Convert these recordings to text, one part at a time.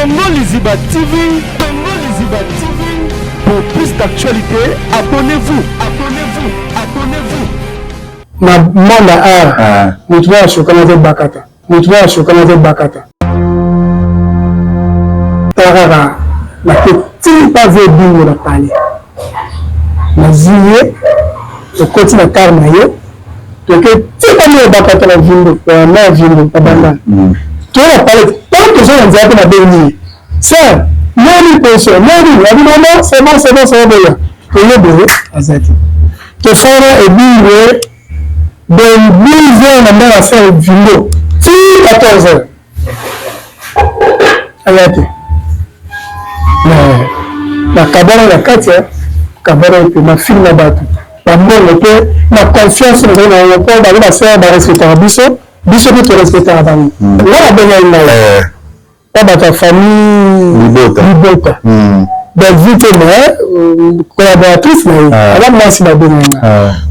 Congo Liziba TV. Congo Liziba TV. Pour plus d'actualité, abonnez-vous. Abonnez-vous. Abonnez-vous. Ma manda nous trouvons à Chokanate Bakata. Nous trouvons à Chokanate Bakata. Tarara, la petite pavé bingo la palais. La zillée, le côté de la carmaille, tu es petit comme le Bakata la vindo, la vindo, la banane. Tu vois la palette, tant que j'ai un diable à bénir. Ça, non, il peut se, non, il a dit non, c'est bon, c'est bon, c'est bon, bien. Tu es bébé, azati. Tu fais et bingo. Donc, 12 heures, on a fait une vidéo. 14 heures. Regardez. La cabane, la Katia, cabane, ma fille n'a pas tout. La bonne, ma confiance, on a pas la sœur, on a respecté un biseau, biseau qui te respecte à la famille. Là, la bonne, elle a pas dans ta famille, Libota. Donc, vite, collaboratrice, elle a merci la bonne.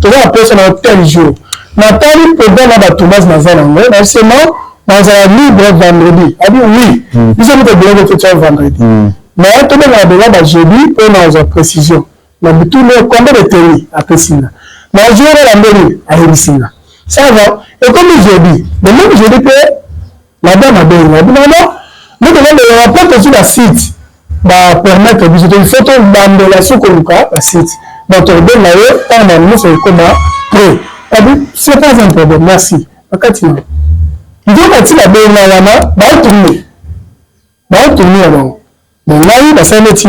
Tu vois, après, ça a tel jour. Nathalie peut donner à Thomas Mazan, mais c'est non, dans un libre vendredi. Elle dit oui, nous avons besoin de faire vendredi. Mais tout le monde a besoin de jeudi pour nos précisions. Donc, tout le combien de tennis à Pessina. Mais je vais la mairie à Hérissina. Ça va. Et comme jeudi, le même jeudi, la dame a bien. Elle dit non, non, nous devons rapporter sur la site. Permettre de faire une photo de la sous-coluca, la site. Donc, on donne là-haut, on a mis sur le combat prêt. C'est pas un problème, merci. Il faut que la bonne lana, va tourner. Va tourner alors. Mais là, il va s'en mettre.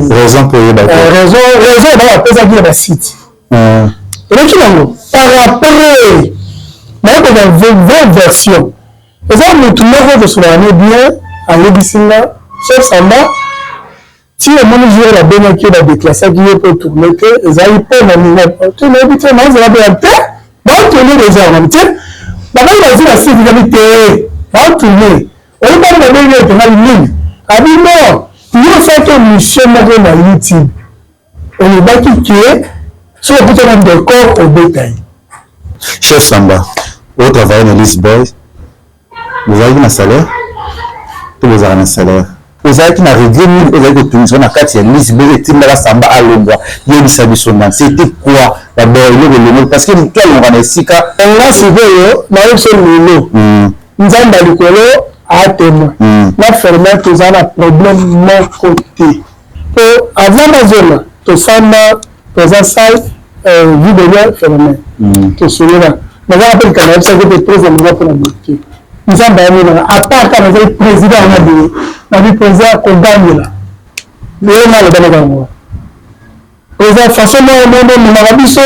Raison pour y battre. Raison, on va appeler ça qui est la site. Et là, qui l'a par après, mais il y a une version. Et ça, nous tournons votre soirée bien, à l'Ébissina, chef Samba. Si le monde joue la bonne qui est déclassée, qui peut tourner, que les aïeux peuvent venir. Tu l'as dit, tu l'as dit, va tourner les gens. Maintenant, il a dit la civilité, va tourner. On ne peut pas le dire que la ligne. A dit non, il faut faire que monsieur Moré dans YouTube. On est battu qui est sur le bouton de corps au bétail. Chef Samba, vous travaillez dans List Boys. Vous avez un salaire? Tous vous avez un salaire. Vous avez qui n'a réglé, vous avez obtenu sur la carte, il y a List Boys et Timera Samba à Londres. Il y a une sabition. C'était quoi? D'abord, il parce que nous, on va ici, on a suivi, on a eu ce lolo. Nous avons dans le colo à témoin. La fermette, nous avons un problème de mon côté. Avant la zone, tu sens présent salle, vidéo fermée. Tu souviens là. Nous avons appelé le Canada, ça veut dire président pour la bloquer. Nous avons à part quand nous avons le président, on a dit président qu'on gagne là. Mais on a le Bénégamois. Président, façon dont on a dit ça,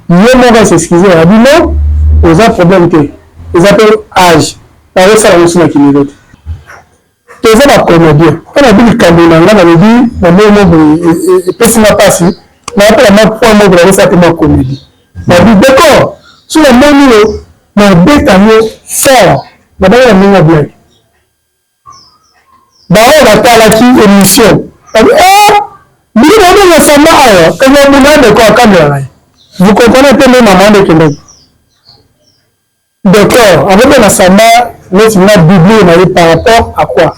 il va s'excuser. Il a dit non, ils ont un problème. Ils appellent âge. Avec ça, on a qui l'autre. Ils ont un comédien. Quand on a dit le Cameroun, on a dit, le mot, et puis n'a pas si, on a appelé la même point mot de ça, c'est ma comédie. On a dit, d'accord, sur le même niveau, on a bête à nous fort. On a dit, on a blague. On a parlé à qui émission. On a dit, ah! Vous comprenez que les mamans de Québec. D'accord, avec la Samba, nous avons Bible par rapport à quoi?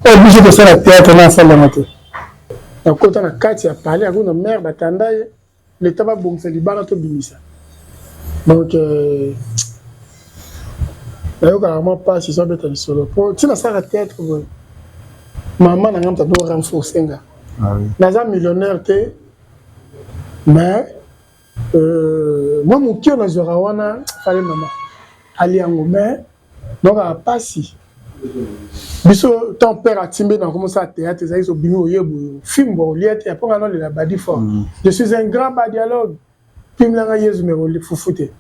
Obligé de faire la théâtre dans la salle de matin. Donc, quand on a 4, il a parlé avec une mère, l'État va bon, c'est du bar à tout ça. Donc, il n'y a carrément pas si ça peut être solo. Si la salle de théâtre, maman n'a pas renforcé. Naza millionnaire, mais moi, mon cœur, je fallait maman. Aller en mais donc, à pas si. Biso, ton père a timé dans comment ça théâtre, ça, ils ont bimé au film, bon, il y a après, on a le badi fort. Je suis un grand badialogue. Pim langa yezu me rôle foufouté.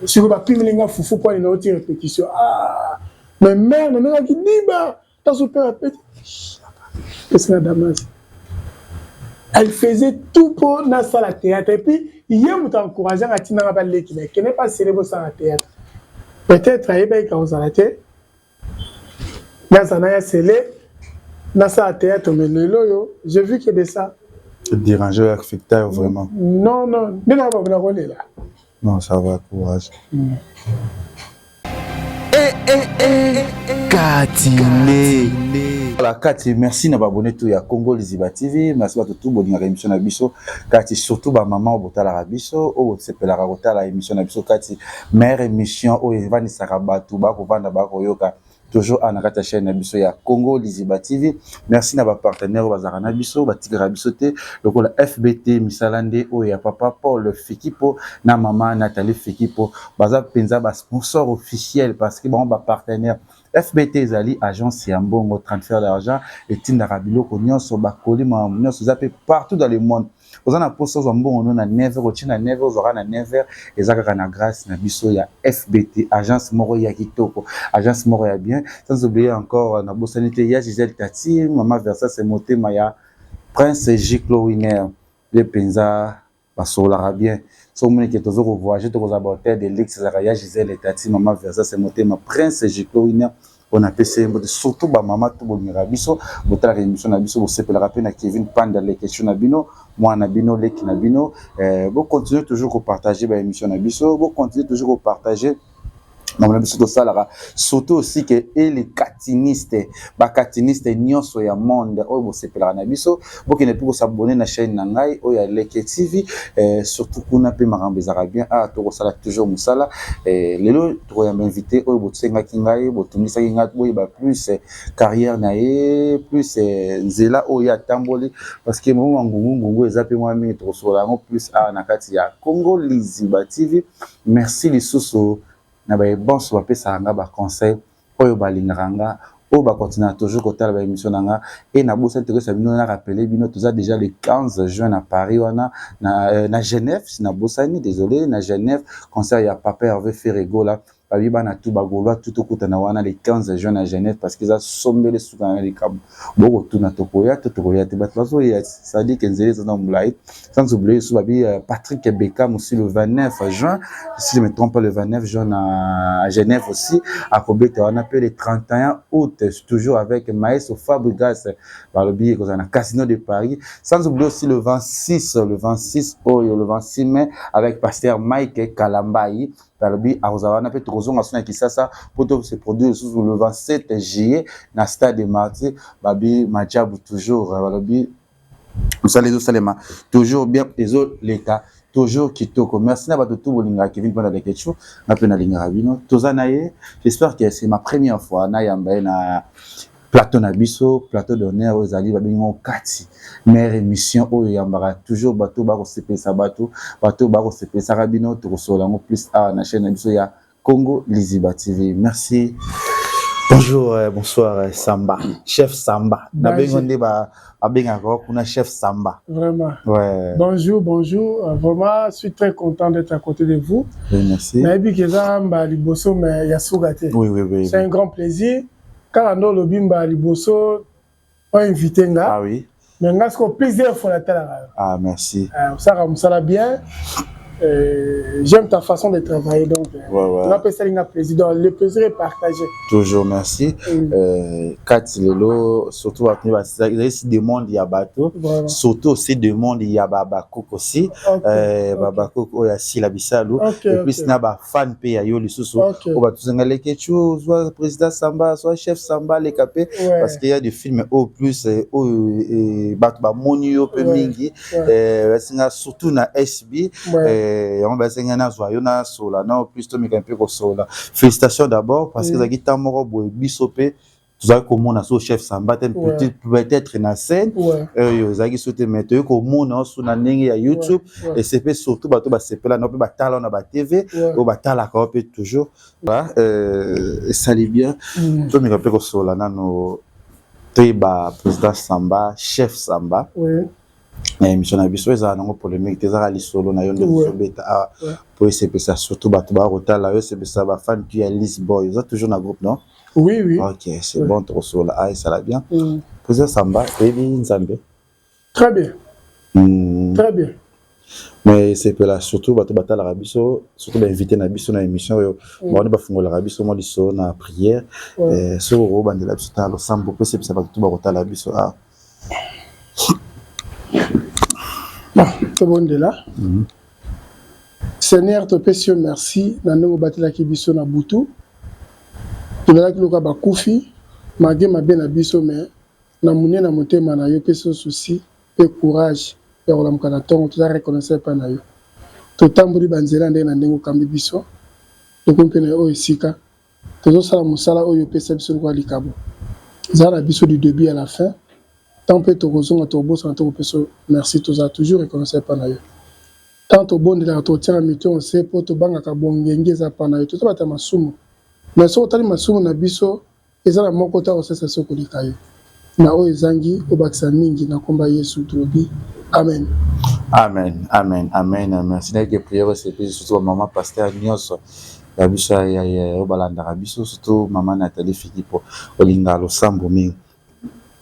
Si vous pas pim langa foufou pour une autre répétition. Ah, mais mère, mais mère qui dit, bah, dans son père répète. Qu'est-ce que la damas? Elle faisait tout pour dans la théâtre. Et puis, hier, vous encourageant à Tina Rabalé qui n'est pas célèbre sans la théâtre. Peut-être, il y a quand vous arrêtez. Dans la théâtre, mais le j'ai vu qu'il y a de ça. Le dérangeur affecteur, vraiment. Non, non, mais non, on va là. Non, ça va, courage. Et Katine. Voilà, Kati, merci na abonné tout ya Congo Liziba TV, merci à tout bolinga émission na biso. Kati surtout ba maman botala la biso, o sepela rakota la émission na biso Kati, meilleure émission o evani sarabatu ba ko vanda ba ko yoka. Toujours à la chaîne Nabiso ya Congo Liziba TV. Merci à nos partenaires Bazara Nabiso, Batigara Bisote, le FBT Misalande, Oya Papa Paul Fikipo, na maman Nathalie Fikipo, Baza Penza, sponsor officiel parce que bon, partenaire. FBT Zali, agence Yambongo, transfert d'argent, et Tindarabilo, Konyon, Sobakoli, Mamon, Sozape, partout dans le monde. Vous en avez posé un bon nom à 9h, au Chine à 9h, vous aurez à 9h, et ça a grâce à Biso, il y a FBT, agence Moroya Kitoko, agence Moroya bien. Sans oublier encore, na Bossanité, il y a Gisèle Tati, Maman Versa, c'est monté, Maya, Prince Giclo Winner, les Penza, Basolara bien. Si vous avez toujours voyagé, vous avez des leaks, il y a Gisèle Tati, Maman Versa, c'est monté, ma Prince Giclo Winner. On a passé surtout ba maman tout bon mirabiso botala rémission na biso bo sepela rappel na Kevin Panda les questions na bino moi na bino les na bino bo continuer toujours à partager ba émission na biso bo continuer toujours à partager surtout aussi que les catinistes nyonso ya monde oyo bosepelaka na biso bokende mpe kosabone na chaîne na ngai oyo ya Leke TV surtout kuna mpe makambo ezalaka bien tokosala toujours mosala lelo tokoyamba invité oyo botosengaki ngai botungisaki ngai boyeba plus carrière na ye plus nzela oyo atamboli parce que momo ngungu eza mpe mwa mingi tokosokola yango plus na kati ya Congo Liziba TV. Merci lisusu na ba bon so ba pesa nga ba conseil oyo balinganga o ba continuer toujours kotala ba émission nanga et na bosa intérêt bino na rappeler bino tout ça déjà le 15 juin à Paris wana na Genève si na bosani désolé na Genève concert ya Papa Hervé Ferrego là babiba na tout bagolwa tout okutana wana le 15 juin à Genève parce qu'ils a sombé suka na likabo boko tuna tokoya te batlazo ya ça dit que nzeli dans mulaï sans oublier sous babi Patrick Beckham aussi le 29 juin si je me trompe pas le 29 juin à Genève aussi à Kobete on appelle le 31 août toujours avec Maestro Fabregas par le billet qu'on a na Casino de Paris sans oublier aussi le 26 oh le 26 mai avec pasteur Mike Kalambai Talobi Arozawana pe Trozon Asuna Kisasa pour se produire sur le 27 juillet na stade de Martyr babi Majabu toujours Talobi Musale Salema toujours bien les autres l'état toujours kitoko merci na bato tout bolinga Kevin pendant les questions na pe na linga rabino tozanaye j'espère que c'est ma première fois na yamba na plateau nabiso plateau d'honneur aux alliés babingo kati meilleure émission oyo yambara toujours bato ba ko sepesa bato ba ko sepesa rabino to kosola ngo plus na chaîne nabiso ya Congo Liziba TV. Merci. Bonjour, bonsoir Samba, chef Samba. Na bengo nde ba abenga ko kuna chef Samba. Vraiment. Ouais. Bonjour. Vraiment, je suis très content d'être à côté de vous. Oui, merci. Na bi kezamba liboso mais ya sugate. Oui. C'est un grand plaisir. Quand on le bimba liboso on invité nga. Ah oui. Mais nga ce plaisir faut la tala. Ah merci. Ça va bien. J'aime ta façon de travailler donc on appelle ça un plaisir donc le plaisir est partagé toujours merci Kati lelo surtout à ici des monde ya bateau surtout aussi des monde ya babakoko aussi babakoko ya sila bisalu et puis na ba fan pe ya yo lisusu o ba tuzanga leke chose soit président Samba soit chef Samba les capé parce qu'il y a des films au plus ba moni yo pe mingi singa surtout na SB on va essayer na zoyo na sola na plus to mika peu ko sola félicitations d'abord parce que zaki tamoro boy bisopé tu as comme on a so chef Samba peut-être na scène yo zaki sauter mettre comme on a sur na ndenge ya YouTube et c'est peut surtout bato ba sepela na pe ba tala na ba TV ou ba tala ka peut toujours ça allait bien to mika peu ko sola na no ba président Samba chef Samba émission na biso eza nango polémique tezaka lisolo na yo nde beta pour essayer ça surtout bato ba rotala yo c'est ça ba fan qui est List Boy ils ont toujours na groupe non oui OK c'est bon trop sola ça va bien poser Samba et Nzambe très bien mais c'est là surtout bato batala rabiso surtout ba invité na biso na émission yo ba ba fungola rabiso mo liso na prière sur ro bandela biso ta lo sambo pe c'est ça bato ba rotala biso c'est bon de là. Seigneur, te pèse merci. Nous avons battu la Kibiso na Boutou. tozalaki loka bakufi mage mabe na biso mais na moni na motema na yo pe so souci pe courage ya kolamuka na ntongo toza reconnaissant epai na yo totamboli banzela ndenge na ndenge okambi biso tokomi mpe na yo oyo esika tozosala mosala oyo opesa biso lokola likabo ezala na biso du début à la fin tant mpe tokozonga tokobosana tokopesa merci tozala toujours reconnaissant epai na yo tant tobondelaka totiaka mito onse mpo tobangaka bongenge eza epai na yo toza bata masumu mais soki otali masumu na biso eza na moko ta kosesa so kolika yo na oyo ezangi obakisa mingi na komba yesu tolobi amen Amen, amen, amen. Merci d'être prière, c'est surtout maman pasteur nyonso. Ya biso ya obalanda biso surtout maman Nathalie Philippe Olinga lo sambo mi.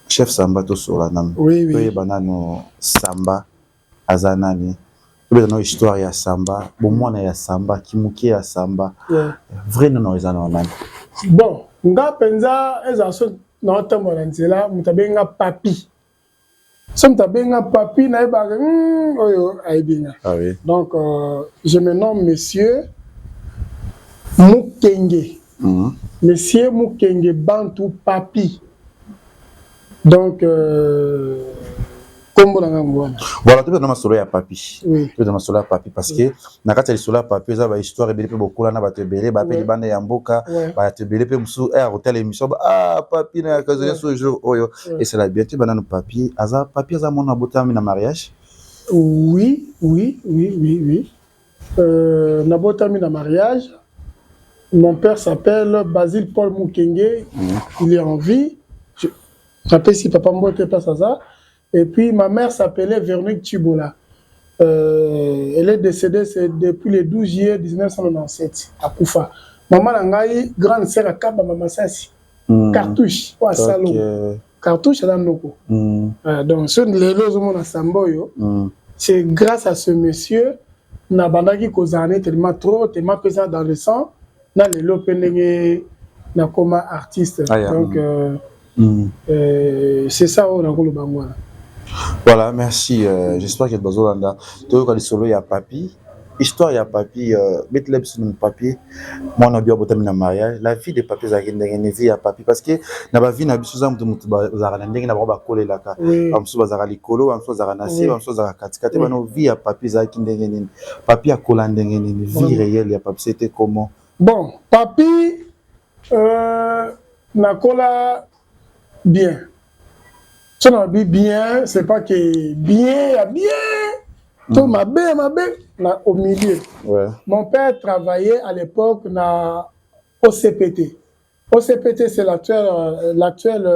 Chef Samba to sola nam. Oui oui. Banano Samba azanani. Tout dans histoire ya Samba, bon mwana ya Samba, kimuki ya Samba. Vrai non ezana nani. Bon, nga penza ezaso na otambo na nzela mutabenga papi. Somme tabenga papi na ebaka oyo aibinga. Ah oui. Donc je me nomme monsieur Mukenge. Monsieur Mukenge Bantu Papi. Donc comme voilà, tu peux dans solo ya papi. Oui. Tu peux dans solo ya papi parce que na kati ya solo ya papi ça va histoire et belé beaucoup là na ba te belé ba pe bande ya mboka ba te belé pe musu hotel émission papi na kazoya ce jour oyo et c'est la bien tu banana papi aza papi aza mon abotami na mariage. Oui. Nabotami na mariage. Mon père s'appelle Basile Paul Mukenge. Il est en vie. Je rappelle si papa Mbote passe à ça. Et puis ma mère s'appelait Véronique Chibola. Elle est décédée depuis le 12 juillet 1997 à Koufa. Maman Nangaï, grande sœur à Kaba Maman Sassi. Cartouche, ou à Salon. Cartouche à Lanoko. Donc, ceux les lots à Samboyo, c'est grâce à ce monsieur, Nabandaki Kozane, tellement trop, tellement pesant dans le sang, dans les lots pendenge, na comme artiste. Donc, c'est ça, on a le bangwana. Voilà, merci. J'espère que Bazolanda, tu as solo ya papi, histoire ya papi, mettre les sur mon papier. Moi, on a bien botamé na mariage. La vie des papiers a une vie ya papi parce que na ba vie na biso za mutu bazara ndenge na ba kolela laka. Amso bazara likolo, amso bazara nasi, amso bazara katikate ba no vie ya papi za kindenge nini. Papi a kola ndenge nini, vie réelle ya papi c'était comment? Bon, papi na kola bien. Si on a dit bien, c'est pas que bien, tout ma belle, au milieu. Ouais. Mon père travaillait à l'époque na OCPT. OCPT, c'est l'actuelle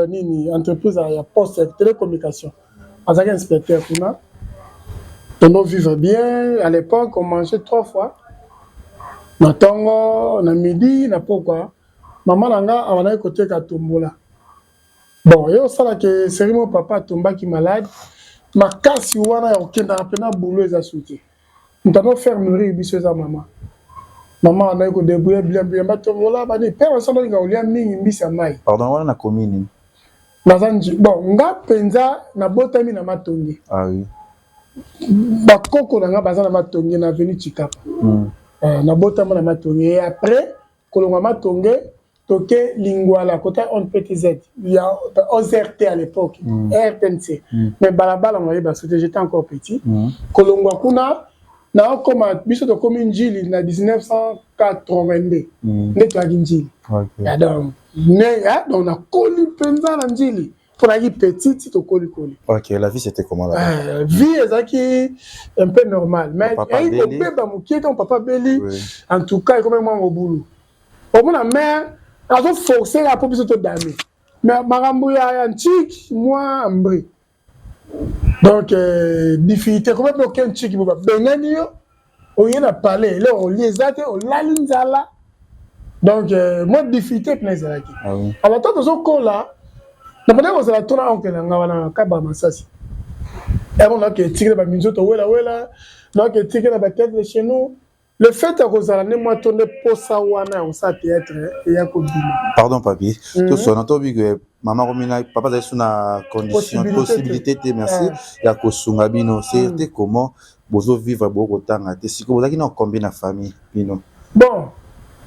entreprise à poste de télécommunication. En tant qu'inspecteur, on vivait bien. À l'époque, on mangeait 3 fois. Na tongo, na midi, na pourquoi. Maman nanga, on a côté Katombola. Bon, et ça là que c'est mon papa tomba qui malade, ma casse wana ya okenda pena boulot eza souté. Nous avons fermerie biso za maman. Maman on a ko débrouiller bien ba tombola ba ni père ça nga olia mingi mbisa mai. Pardon, wana na commune. Nazanji bon, nga penza na botami na matongi. Ah oui. Ba koko nga baza na matongi na avenue Chikapa. Na botami na matongi et après kolonga matongi toke Lingwala, côté on PTZ, il y a OZRT à l'époque, RTNC. Mais balabala, j'étais encore petit. Kolongwa kuna, na comme biso de commune Njili, na 1982. Net la Njili. Donc, on a collé penza na Njili. Pour la vie petite, to collé. Ok, la vie c'était comment là? Vie est un peu normale. Mais ton papa Belli, en tout cas, il est quand même au boulot. Au moins la mère. Alors, forcer la population de damer. Mais Marambo ya antique, moi, Ambri. Donc, difficulté. Comment aucun chic qui peut pas. Benganio, on y a parlé. Là, on les a, on l'a l'inzala. Donc, moi, difficulté, plein de alors, tant que ce là, la manière dont on a tourné en Kenya, on a Kaba Massasi. Et on a que tigre la minzoto, wela, on a que tigre la tête de chez nous. Le fait que moi tourner pour ça on ça théâtre et à pardon papi tout ça on entend que maman Romina papa a une condition possibilité merci ya ko sunga bino c'était comment bozo vivre beaucoup temps te si vous avez combien de famille bino bon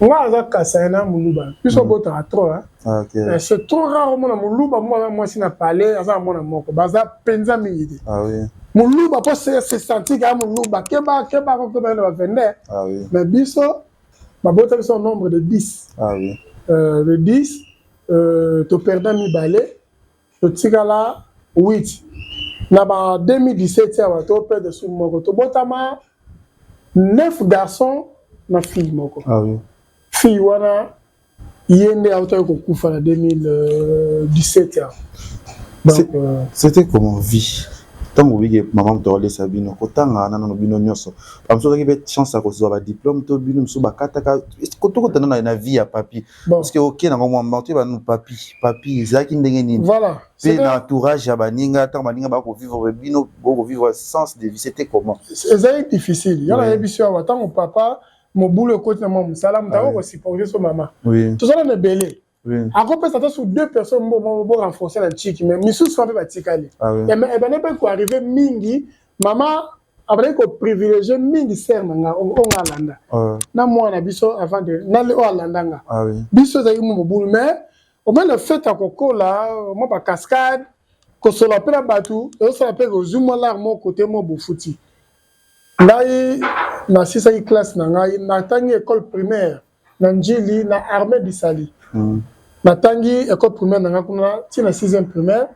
Moi, j'ai cassé un moulouba. Puis son beau à trop. C'est trop rare, mon moulouba. Moi, si n'a parlé, à ça, mon amour. Baza, penza, midi. Ah oui. Moulouba, pas se sentir qu'il y a moulouba. Keba, va vendre. Ah oui. Mais biso, ma botte avait son nombre de 10. Ah oui. Le 10, tu perds mi balai, tu tires là 8. En 2017, tu as perdu sur mon côté. Tu 9 garçons, ma fille. Ah oui. Fille, voilà, il y a une autre qui a en 2017. C'était comment vie? Tant que maman te relève sa bino, autant que bino nyoso. Parce que tu as chance à recevoir un diplôme, tu as bino msuba kataka. Quand tu as une vie à papi, parce que ok, na maman tu vas nous papi, c'est qui ndengeni. Voilà. C'est l'entourage à baninga, tant baninga ba ko vivre bino, bo vivre sens de vie. C'était comment? C'est difficile. Il y a une émission à tant mon papa. Mon boulot côté mon salam d'abord aussi pour son maman. Oui. Tout ça on est belé. Oui. Encore peut sur 2 personnes pour renforcer la chic mais misous soit pas tikali. Et ben n'est pas quoi arriver mingi maman après qu'on privilégier mingi ser nga on alanda. Na moi na biso avant de na le alanda nga. Ah oui. Biso za mon boulot mais au moins le fait à coco là moi pas cascade que sur la pela batou et ça appelle au zoom là mon côté mon boufuti. Là na sisa classe na ngai na tangi école primaire na njili na armée du Sali. Na tangi école primaire na ngai kuna ti na 6e primaire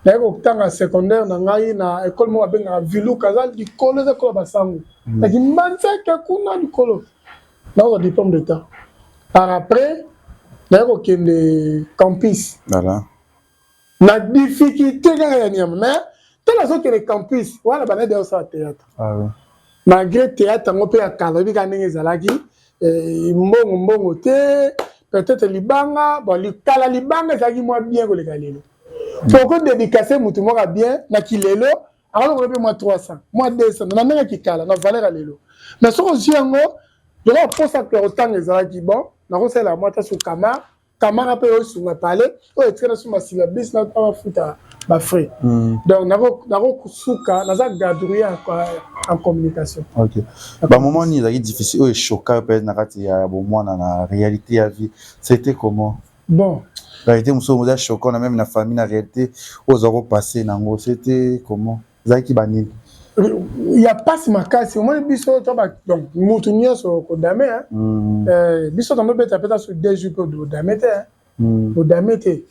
na ko tanga secondaire na ngai na école mo abenga Vilu Kazal di collège école basango. Na ki manza ka kuna di kolo. Na ko diplôme d'état. Par après na ko kende campus. Voilà. Na difficulté ga ya mais tellement so que le campus wala bana de au théâtre. Ah oui. Malgré théâtre, on peut accorder quand les zalaki, mbongo te, peut-être libanga, bon likala libanga ça qui moi bien que les galilo. Pourquoi dédicacer mutu moi bien na kilelo, alors on peut moi 300, moi 200, na nanga kikala, na valeur à lelo. Mais sur oziango, je vais pour ça que autant les zalaki bon, na ko la moi ta sur camara peut aussi me parler, o etre sur ma syllabus na ta futa ba frère. Donc nako suka naza gadrouiller en communication. OK. Bah moment ni là difficile ou choquant peut na kati ya bon moi na réalité ya vie. C'était comment? Bon, la réalité muso moza choquant na même na famille na réalité aux euros passé nango c'était comment? Zaki bani. Il y a pas si makasi au moins biso to ba donc mutu nyoso ko dame hein. Biso to mbe tapeta sur 2 jours pour dame te hein. Pour dame te.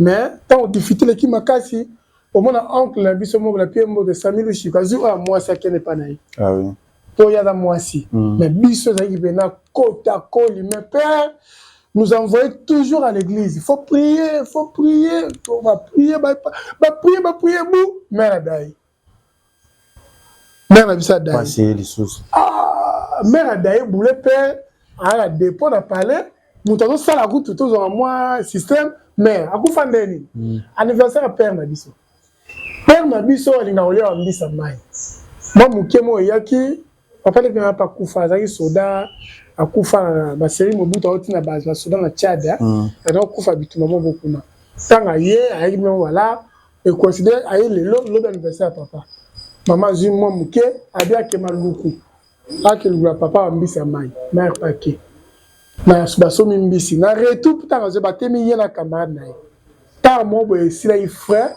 Mais tant difficile qui makasi au moins oncle la biso mo la piembo de 5000 chikazu à moi ça qui n'est pas naï. Ah oui. To ya da moi si. Mais biso za ki bena kota koli mais père nous envoie toujours à l'église. Il faut prier, on va prier, prier bou mère dai. Mère bisa dai. Passer les choses. Ah, mère dai boule père à la dépôt na palais, nous avons ça la route tout en moi système mère akufa ndeni. Anniversaire père na biso. Père na biso ali na olé ambisa mai. Moi mukemo yaki papa le bien pas kufa zaki soda akufa ba série mobuta oti na base ba soda na Tchad na kufa bituma beaucoup na. Tanga ye ayi me voilà et considère ayi le anniversaire papa. Maman zui moi muke abia ke maluku. Ake lugula papa ambisa mai. Mère pake. Na baso mimbisi na retour tanga ze batemi ye na camarade na ye. Ta mo boy sila yi frère.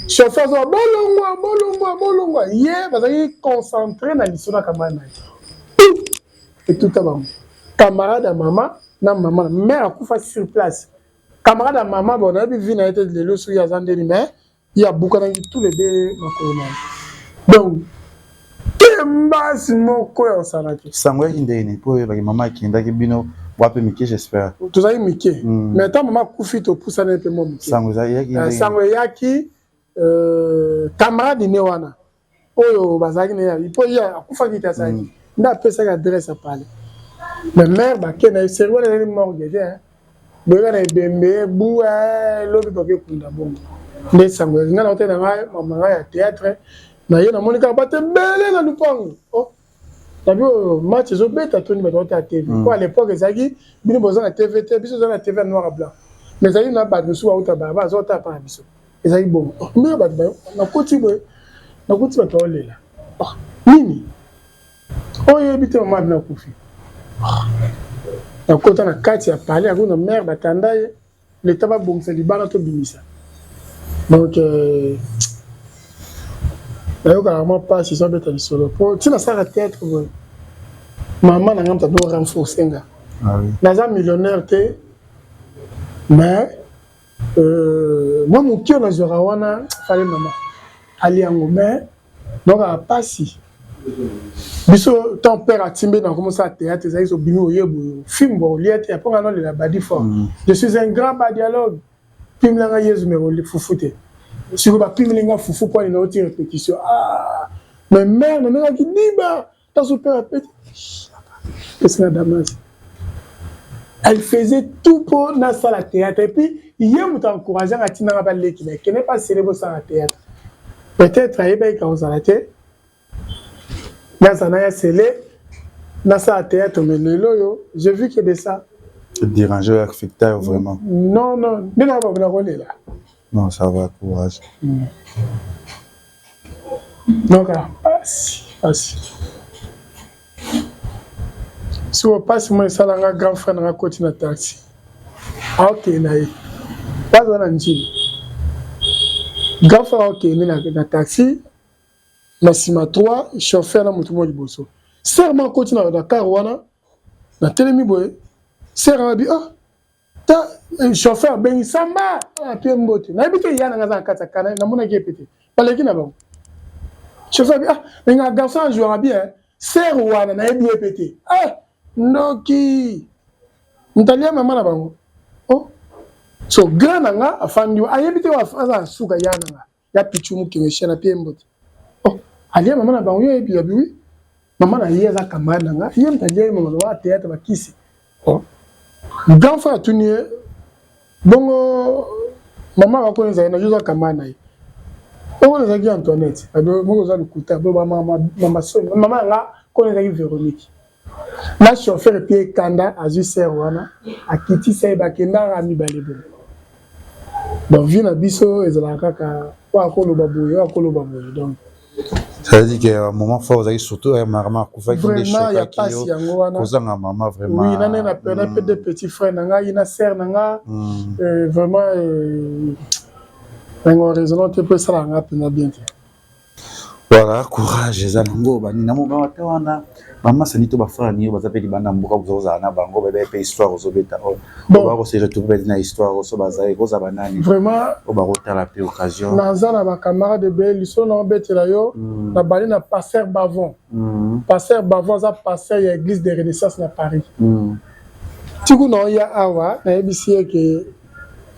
Chauffeur zo bolongwa ye bazaki concentré na liso na camarade na ye. Et tout à l'heure. Camarade à maman, na maman, mère a couffé sur place. Camarade à maman, bon, on a vu na été de l'eau sur Yazandeni, mais il y a beaucoup de tous les deux ma colonne. Donc, qu'est-ce mon quoi ça là? Sangwe indeni pour maman qui ndaki bino wape mike j'espère. Tout ça mike. Mais tant maman couffé to poussa na peu mon. Sangwe yaki. Sangwe yaki camarade ne wana. Oyo bazaki ne ya. Il faut y a couffé qui ta ça. Nda pesa ka adresse à parler. Mais mère ba kena serwa na morgue hein. Boga na bembe bu lobi ba ke kunda bongo. Ne sangwe ngana hotel na mama ya théâtre na ye na monika ba te belé na lupango. Oh. Tabi match zo beta toni ba hotel TV. Quoi à l'époque ezaki bino boza na TVT, biso za na TV noir et blanc. Mais ezaki na ba nusu auta ba zo ta pa biso. Ezaki bon. Mais ba na koti ba to lela. Nini? Oh, il habite au Mad Nakoufi. Quand on a 4, il a parlé à une mère, l'État va bon, c'est Liban, tout bimisa. Donc, carrément pas si ça peut être solo. Tu n'as pas la tête, maman n'a pas renforcé. Naza millionnaire, mais moi, mon cœur, je rawana, fallait maman. Ali mais donc, pas si. Biso ton père a timbé dans comment ça théâtre ça ils ont bimé au film bon liette après on a la badi fort je suis un grand badialogue film la yezu mais on le foufouté sur ba film linga foufou pour une autre répétition ah mais mère non qui dit bah ta super petit qu'est-ce que damas elle faisait tout pour na salle à théâtre et puis hier on t'a encouragé à tina ba l'équipe mais qui n'est pas célèbre ça à théâtre peut-être à ébé quand ça la tête Nazana Sélé, Nasa théâtre, mais j'ai vu que de ça. Déranger affecteur vraiment. Non, non, mais là, on va rouler là. Non, ça va, courage. Donc, passe. Si on passe, moi, ça, un grand frère, on va continuer à taxi. Ah, ok, naïe. Pas de l'anjil. Grand frère, ok, na taxi. Na sima 3 chauffeur na mutu mo liboso serment continue na Dakar wana na telemi boye serment bi ah ta chauffeur ben samba a pe mbote na bité yana ngaza kata kana na mona gepete paleki na bango chauffeur bi ah nga garçon joueur bien ser wana na ebi epete ah ndoki mtalia mama na bango oh so gana nga afandi ayebite wa aza suka yana nga ya pichumu kimesha na pe mbote Alia maman na bango et puis oui maman na lié za camarade nga yem ta lié maman wa théâtre ba kisi oh grand frère tunier bongo maman va connaître na yuza camarade na on les a dit Antoinette ado mo za lukuta bo maman so maman nga connaître Véronique na chauffeur pied kanda azu ser wana akiti sai ba kenda rami balebo bon vina biso ezala kaka wa ko lo baboye donc ça veut dire qu'à un moment fort, vous avez surtout un maman qui fait des choses qui posent un maman vraiment. Oui, il y a un des petits frères, il y a une sœur, vraiment, on raisonne un peu ça, on a bien. Voilà, courage, les amis. Maman, c'est pas frère, ni vous avez dit bana mboka vous avez na bango bébé pe histoire aux obeta. On va se retrouver dans histoire aux bazaï, aux abanani. Vraiment. On va retenir la plus occasion. Naza na ba camarade de bel, ils sont en betela yo. Na bali na pasteur Bavon. Pasteur Bavon za pasteur à l'église de Renaissance na Paris. Tiku no ya awa na ebisi que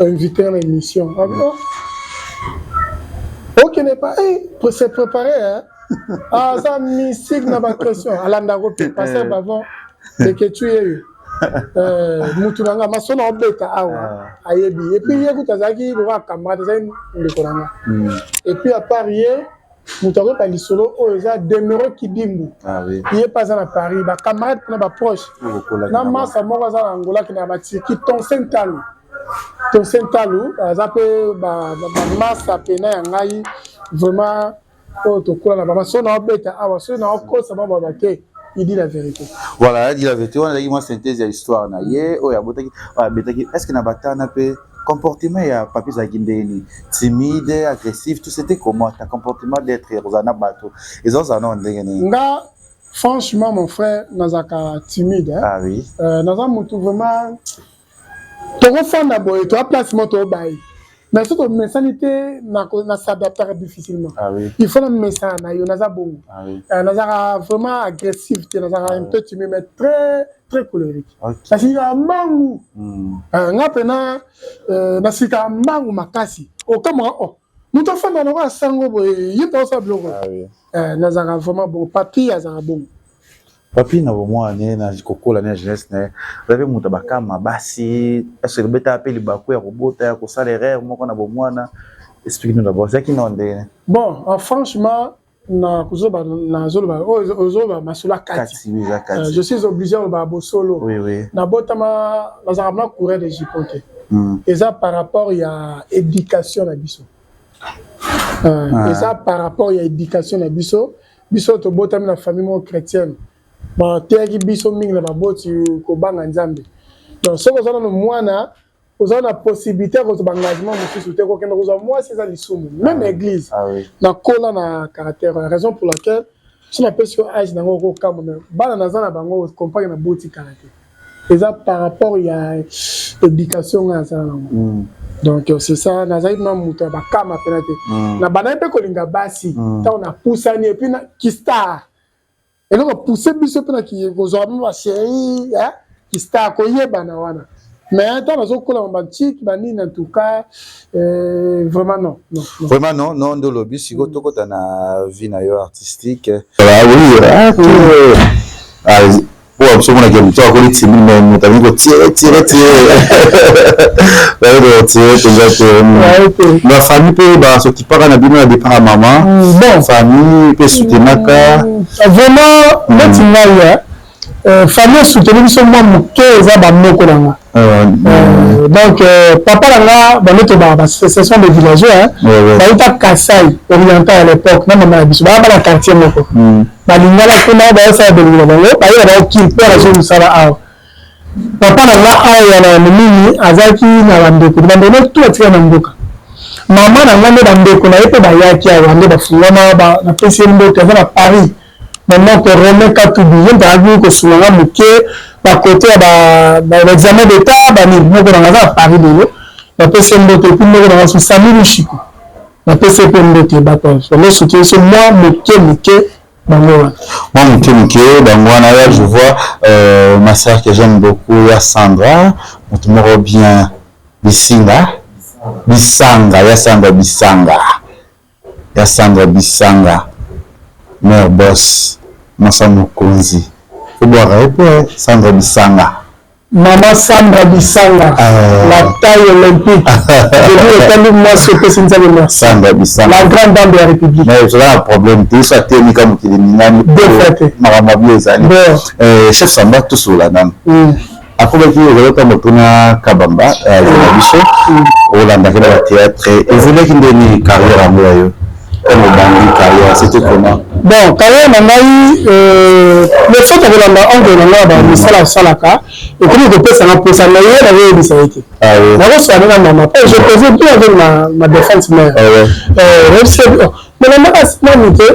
invité à l'émission. Ok n'est pas pour se préparer hein. Ah, ça mystique n'a pas de question. Alandago, passer avant, et que tu es Moutouranga, ma son en bêta, aïebi. Et puis, il y a tout ça qui va camarade, le Koranga. Et puis, à Paris, Moutouranga, pas l'isolo, oh, il y a demeuré qui dimbu. Il est pas à Paris, ma camarade, n'a pas proche. Na massa, moi, à Angola, qui n'a pas tiré, qui ton Saint-Talou. Ton Saint-Talou, ça peut, ma massa, pena, yangaï, vraiment. Il dit la vérité. Voilà, il dit la vérité. On a dit moi synthèse de l'histoire. Est-ce que Nabatana peut comportement il y a papier Zagindeni timide, agressif, tout c'était comment ta comportement d'être Rosanna Bato. Ils ont ça non nga franchement mon frère Nazaka timide hein. Ah oui. Naza mutu vraiment ton enfant d'abord toi placement toi bail. Mais surtout, la sanité n'a s'adapté difficilement. Ah oui. Il faut la message, il y a bon. Ah oui. Vraiment agressif, il y a un peu timide, mais très, très colérique. Parce qu'il y a un mangou. Un mangou makasi. Au Cameroun, nous avons fait un sango, il y a un sango. Ah oui. Nous avons vraiment bon. Papi, il y a un bon. Papi na bomwa ne na jikoko la ne jeunesse ne rebe mutabaka mabasi est-ce que beta appeli baku ya robota ya ko salaire moko na bomwana explique-nous d'abord c'est qui non de bon franchement na kuzoba na zoloba ozoba masula kati je suis obligé ba bosolo oui oui na botama na zarabna courir de jipote et ça par rapport il y a éducation na biso et ça par rapport il y a éducation na biso to botama na famille chrétienne. Bon, teki biso mingi na baboti ko banga nzambe. donc ce que nous moi na vous avez la possibilité de votre engagement monsieur souhaiter quoi que moi c'est ça l'issue même église na kola na caractère raison pour laquelle si la personne âge dans au camp bana na zana bango compagne na boti caractère et ça par rapport il y a éducation à ça donc c'est ça na zaidi na muta ba kama penate na bana pe kolinga basi ta on a poussé et puis na qui star et donc pousser biso pe na qui vous avez ma chérie hein qui star ko yeba na wana mais attends na zo kola romantique bani en tout cas vraiment non vraiment non de lobby si go to kota na vie na yo artistique oui pour absolument que tu as connu Timmy mais tu as vu que tirer la famille peut bah ce qui part na bino de par maman bon famille peut soutenir vraiment maintenant famille soutenir so moi moké za ba moko nanga donc papa langa ba neto ba association de villageois ba ita Kasai oriental à l'époque na maman biso ba la quartier moko ba lingala kuna ba sa de lingala ba ya ki pour la zone sala a papa langa aya na mimi azaki na bandeko bandeko tout atika na mboka mama langa ne bandeko na yepe ba yaki a wande ba fulana ba na pesi mboka na Paris maintenant que Romain Katoubi a vu que sur la moquée à côté l'examen d'état bah nous on a Paris de l'eau la personne de tout le monde dans son Samuel Chico la personne de bataille le soutien c'est moi moquée moi je vois ma sœur que j'aime beaucoup ya Sandra on te me bien Bisanga mère boss Massa Mokonzi faut boire Sandra Bisanga maman Sandra Bisanga la taille olympique je lui moi ce que c'est une Sandra Bisanga la grande dame de la République mais c'est un problème tout ça technique comme qui minani mama bieza chef Samba tout sur la dame après que vous avez motuna kabamba ya biso Olanda kila théâtre et voulez qu'il donne carrière à moi comme bandi carrière c'était comment bon carrière nangai le fait que la ongle na ba misala salaka et comme je peux ça pour ça na yé na été na ça na maman je posais tout avec ma défense mère mais la mère a monté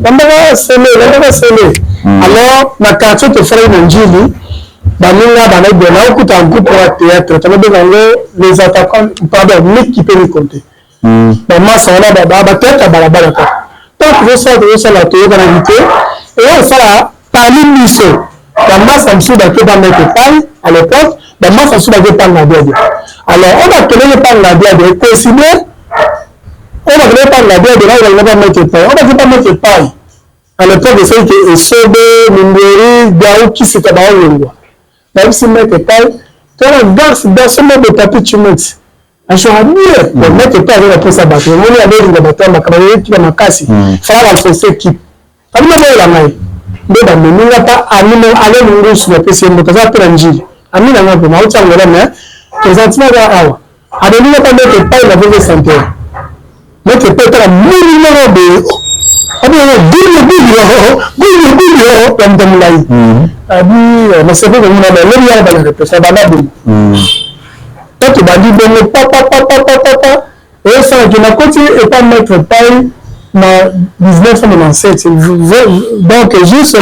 la mère c'est alors ma quartier te ferait une njili baninga bana de okuta un groupe de théâtre tu les attaquants pardon l'équipe ni compter maman ça là ba tête balabala ka donc je sais la théorie dans l'invité et ça là parmi miso la masse en dessous de pas mettre paille à l'époque la masse en dessous de pas la biade alors on va tenir pas la biade consigner on va tenir pas la biade là on va mettre paille on va pas mettre paille à l'époque c'est que sobe minderi daou qui c'était ba lingua même si mettre paille toi dans ce mode de papier tu mets achora mieux le mettre pas avec la presse à battre on est avec le batteur ma caméra qui va makasi faire la forcer équipe ami na la mai de ba meninga pas ami na ale mungu sur la presse mo kaza pour njili ami na ngabo ma ucha ngora mais présentement là awa adelinga pas mettre pas la vraie santé mettre pas la minimum de abi no guyo comme comme là abi na c'est pas comme na le ya ba la presse ba na bu quand tu vas dire papa et ça je n'ai continué et pas mettre paille dans 1997 donc juste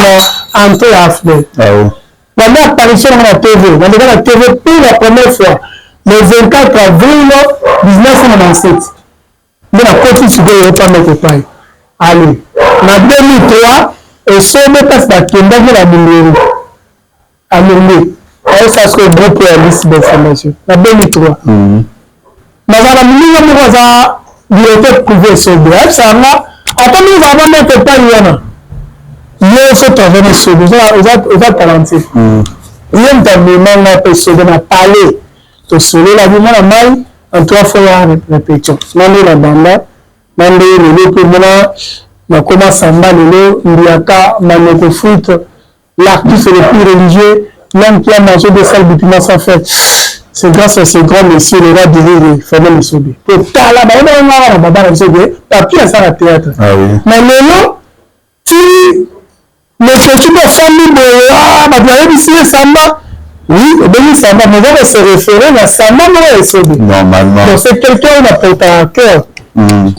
entré à Aflé la mère apparition dans la TV dans la TV pour la première fois le 24 avril 1997 mais la continue de pas mettre paille allez en 2003 et ce n'est pas ça qui est dans la Mungeri à Mungeri ça se groupe la liste d'information la 2003 mais la minimum nous va directeur privé sur bref ça va attends nous va mettre pas rien il faut travailler sur on va talenté il y a un terminal là pour se donner parler to solo la vie la mal en trois fois répétition nani la banda nani le pour moi na comment samba lelo ndiaka maneko foot l'artiste le plus religieux l'homme qui a mangé des salles depuis sans fête. C'est grâce à ce grand monsieur, le roi d'Iré, Fernand Missobi. Que t'as là, on va pas papier à ça la théâtre. Mais maintenant, tu me fais une famille de ah, ma doyenne ici, Samba, Oui, Béni Samba, mais on va se référer à Samba, mais c'est normalement. Donc c'est quelqu'un qui a porté à cœur.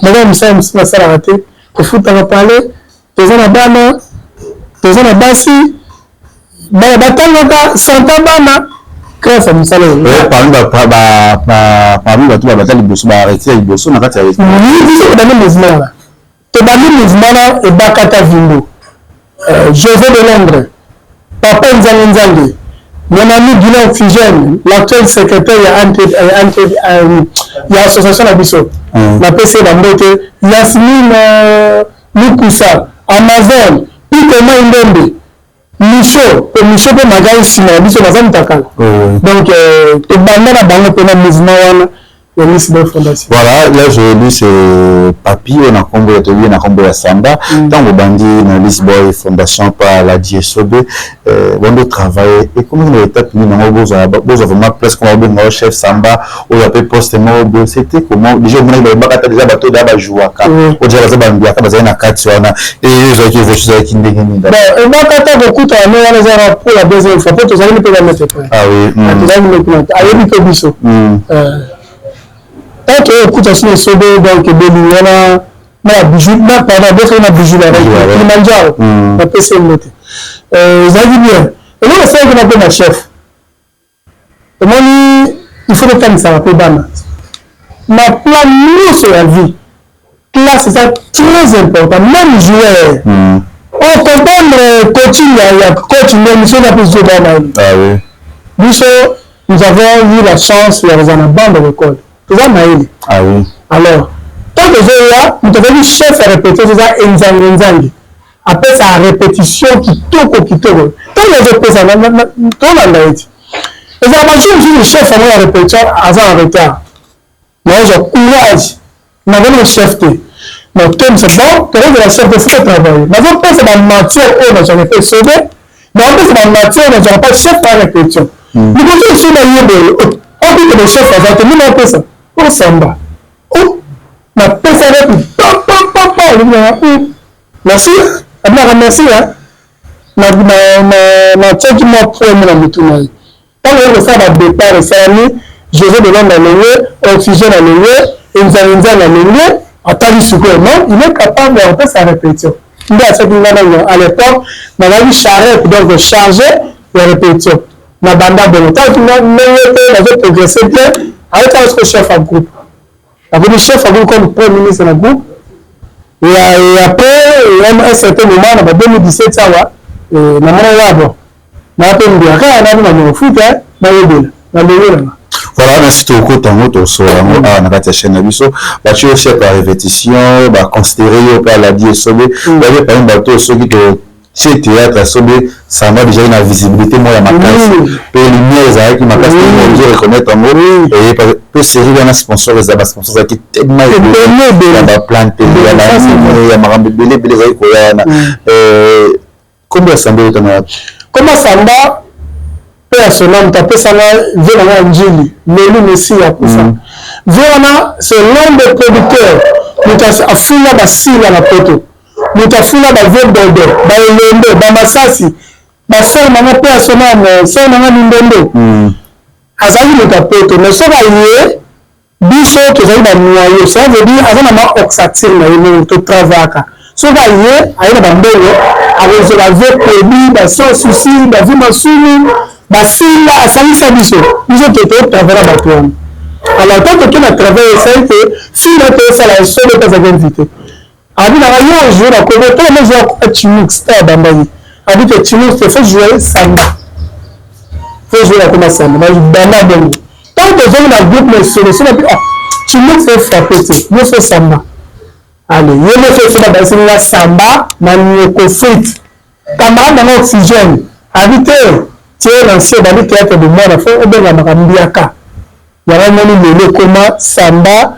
Madame Sam, ça l'a raté. Il faut t'en parler. Les gens là-bas, les gens là-bas, si. Batanga, Santa Bana. Grâce à Moussa. Parmi les batailles, il faut arrêter, il faut arrêter. Oui, c'est dans le mouvement là. C'est dans le mouvement là, et Bakata Vindo. José de Londres. Papa Nzangi. Mon ami Guillaume Oxygène, l'actuel secrétaire, il y a l'association Nabiso, la PC Lambote, Yasmine Lukusa, Amazon, Pikoma Indembe, Michaud pour Magaï Sina, Biso Mazam Takal. Donc, tu bandes la banque pour le mouvement. Voilà, là je lu ce papier, on a combo atelier, on a combo à Samba, tant que bandit dans Lisboy Fondation par la DSOB, on doit travailler et comment on étape nous dans beaux vraiment presque comme un chef Samba ou la poste mobile, c'était comment déjà on a déjà bateau d'aba jouaka, ou déjà ça bandia ka bazana katswana et les autres vont choses qui ndengeni. Bon, et moi quand on écoute on a les pour la deuxième fois, pour tous les peut mettre prêt. Ah oui. Tous les mettre. Ayebi ko biso. Tant que écoute aussi les soldats donc Béliana na bijou na pendant d'autres na bijou là il mangeau na PC noté ça dit bien et là c'est que on a chef et moi il faut le temps ça va pas bana ma plan nous sur la vie là c'est ça très important même joueur on comprendre coaching il y a coach même sur la position bana ah oui nous avons eu la chance il y a des en bande de l'école. Ah oui. Alors, tant que j'ai là, nous avons dit chef à répéter, c'est ça, Nzangi. Après, c'est la répétition qui toque. Tant que j'ai fait ça, tout le monde a dit. Et ça m'a dit, le chef a la répétition avant en retard. Mais j'ai courage. Nous avons le chef. Donc, comme c'est bon, tu as la chef de faire travailler. Mais on pense dans la matière où on n'a pas sauvé. Mais on pense dans la matière où on n'a pas chef à répétition. Nous devons aussi la libre. On dit que le chef a fait, nous avons fait ça. On s'en bat. Oh, ma personne est plus. Merci. Merci. Ma tête m'a pris dans le tournoi. Quand on fait ça, départ, c'est ami, José de l'homme dans le lieu, Oxygène dans le lieu, Nzanza dans le lieu, Atali Soukourman, il est capable de faire sa répétition. Il a fait à l'époque, on a eu charrette, donc charger la répétition. Ma banda de l'État, tout le monde avait progressé bien. Avec un chef à groupe. Avec le chef à groupe comme premier ministre de groupe. Et après, à un certain moment, en 2017, ça va. Et on a voilà, merci beaucoup. Tango, sur la chaîne Abisso. Tu es chef à répétition, considéré par la DSOB. Il y avait pas un bateau qui te. Chez théâtre, ça m'a déjà une visibilité, moi, à ma classe. Et les lumières, qui m'a classe, je reconnaître en mot. Et pour série, il y a un sponsor, les sponsors qui tellement il y a planté, il y a ma rambe belé, combien ça me donne? Comment ça va? Personnellement, tu as ça là, Vérana Njili, Lélu Messi, à tout ça. Vérana, c'est l'un des producteurs. Nous avons affiné la scie à la poteau. Nous avons la veuve d'Odo, Baelende, Bamasasi, Basel Mama personnel, Sel Mama Nindendo. Azali nous avons mais ça va y est, Bicho qui est dans le noyau, ça veut dire, Azali Mama Oxatil, tout travail. Ça va y est, Aïe Bambolo, avec la veuve produit, sans souci, la vie m'a soumis, Basila, Asali Sabiso, nous avons été au travail à Batouane. Alors, tant que tu as travaillé, ça a été, si la personne a sauvé ta invité. Abi na rayon jouer la Congo, tout le monde joue à Chinook, c'était à Bambaye. Abi que Chinook te fait jouer Samba. Fait jouer la Congo Samba, Bamba Bongo. Tant que les gens dans le groupe me solutionne, Chinook fait frapper, nous fait Samba. Allez, il me fait faire c'est la Samba, Manioko Frit. Camarade dans l'Oxygène, habité, tu es l'ancien dans le théâtre de moi, la fois, au Béla Marambiaka. Il y a un moment le coma Samba.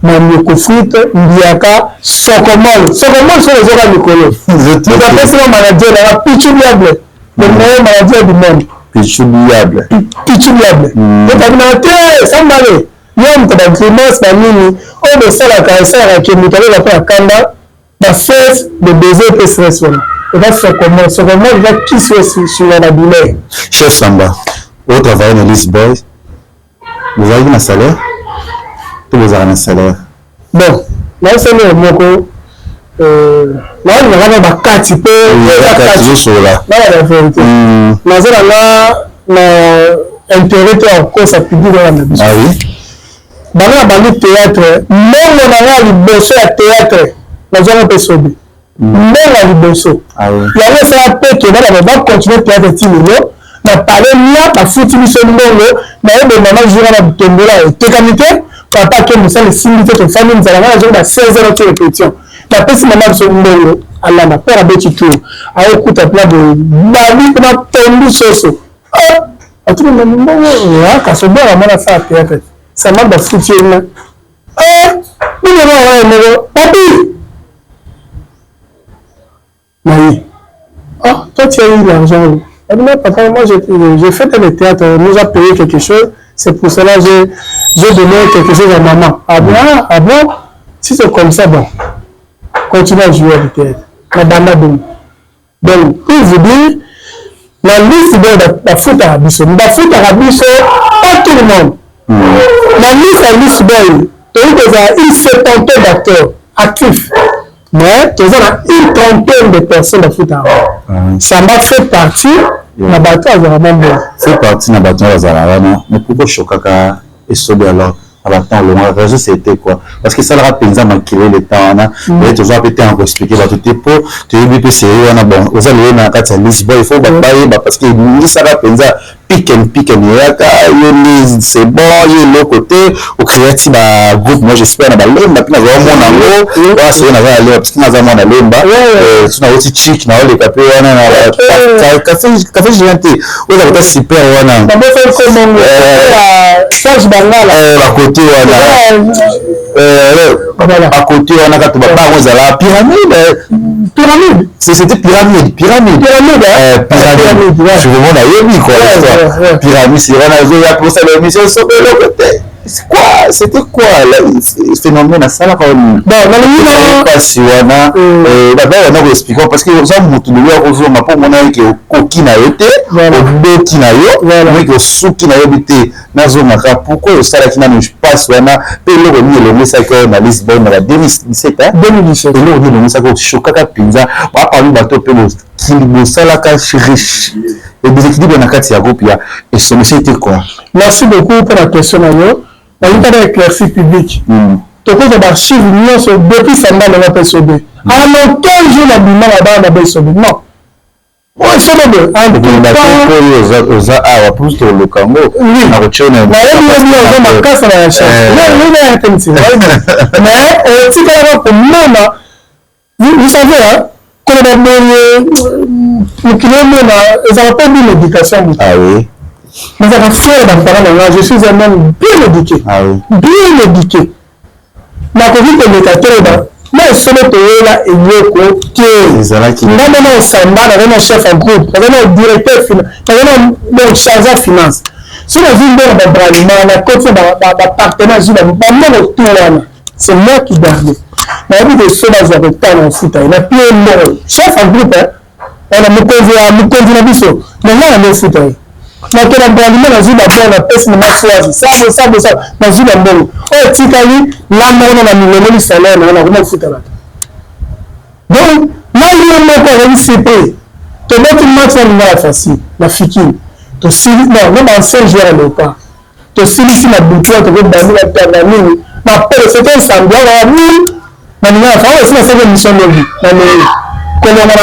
Manioko Frit, Mbiaka, Sokomol. Sokomol sont les organes du Colo. Nous appelons ça le manager, la Pichouliable. Le meilleur manager du monde. Pichouliable. Pichouliable. Donc, on a été, ça m'a dit, Yom, tu as Clémence, Mamini, on de ça, la carrière, qui est mutuelle, la paix à Kanda, la fête de baiser et stress. Et là, Sokomol, il va qui soit sur la douleur. Chef Samba. Vous travaillez dans List Boy. Vous avez un salaire. Tout vous avez un salaire. Bon, là c'est le mot. Là on va avoir quatre peu. Là la vérité. Intérêt à cause à public dans la maison. Ah oui. Dans le théâtre, même dans le bosso à théâtre, la zone peut sauver. Même dans le bosso. Ah oui. Il y a ça peut que va continuer théâtre timide. Na parler là, la foutu mission ndongo, na ebe maman jour na tombola et técamité, papa que nous sommes similité de famille nous allons jouer à 16 heures de répétition. La personne maman son ndongo, Allah na père abeti tout. A écoute plat de bali comme tombu soso. Ah, tout le monde ndongo, ka so bora mona ça théâtre. Ça m'a de foutu là. Nous allons papi. Oui. Ah, toi tu as eu l'argent. Papa, moi j'ai fait le théâtre, on nous a payé quelque chose, c'est pour cela que j'ai donné quelque chose à maman. Ah bon, si c'est comme ça, bon, continue à jouer au théâtre. Donc, pour vous dire, la liste de la foot à Abisso, pas tout le monde. La liste boy, il y a une septantaine d'acteurs actifs. Mais il y a une trentaine de personnes à foot à ça m'a fait partie na bateau à Zaramambo. Fait partie na bateau à Zaramambo. Mais pourquoi Chokaka est sauvé alors à la temps long? La raison c'était quoi? Parce que ça leur a pensé à maquiller le temps. Et toujours pété en expliquer tout tes pots. Tu es bien c'est bon. Vous allez dans la carte Lisbonne, il faut batailler parce que ça leur a pensé pick and c'est bon, il est l'autre côté, au créatif groupe, moi j'espère na balemba puis na vraiment nango, c'est na aller parce que na za mona lemba, tu na aussi chic na le capé wana na café géanté. On a super wana. Na bo fait comme Serge Bangala à côté wana. À côté wana ka to ba ba ngozala pyramide. C'était pyramide. Je vous montre ayebi quoi. Pyramide, c'est vraiment pour ça l'émission c'est quoi? C'était quoi le phénomène à ça là quand bon pas si on a on a expliqué parce que ça montre le loi aux hommes pour mon avis que coquille n'a été au qui n'a eu mais que sous qui n'a été na zone pourquoi ça là qui n'a pas soit na pelo le message que na Lisbonne na 2017 hein 2017 le message que chokaka pinza ba parmi bateau pelo qui le ça là quand riche et déséquilibre dans quatre groupe il y a et son c'était quoi? Merci beaucoup pour la question là. On a éclairci public. Tout le archive depuis Samba on a PSOB. Alors 15 jours la bima là-bas on a PSOB. Non. Ouais, c'est le plus de le Congo. Oui. Mais vous savez hein, quand ils n'ont pas mis l'éducation. Ah oui. Mais ça va faire je suis un homme bien éduqué. Ah oui. Bien éduqué. Ma copine de l'éducateur, mais ce n'est pas là et yoko qui est Samba, un chef en groupe, un directeur finance, un chargé de finance. Si la ville de Bralima, la côte de partenaire, c'est moi qui garde. Mais il y a des choses qui avaient tant en foot. Il y a plus un chef en groupe, on a mon conduit à Bissot. Mais là, on est foot. Donc, on a Bralima, on a vu la bonne, on a pèse le maximum. Ça, on a vu la bonne. Oh, Tikali, là, on a mis le salaire, on a vraiment foot là. Donc, là, il y a encore un CP. Tu mets une match dans la facile, la fikine. Tu silis, non, même ancien joueur à l'OPA. Tu silis la boutique, tu veux banner la terre, la mine. Mais après, c'était un semblant, la mine. Mais il y a aussi une mission de vie. Comme on a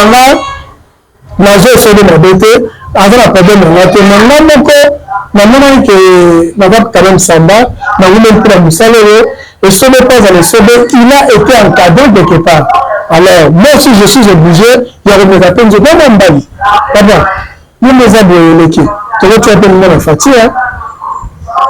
la joie sur le modèle, avant la problème, on a été maintenant, maintenant que la vague quand même Samba, on a voulu prendre le salaire, et ce n'est pas dans le CB, il a été encadré de quelque part. Alors, moi aussi, je suis obligé, il y a une réponse, je ne vais pas m'emballer. D'abord, nous les avons l'équipe. Tu veux faire un numéro Fatih, hein?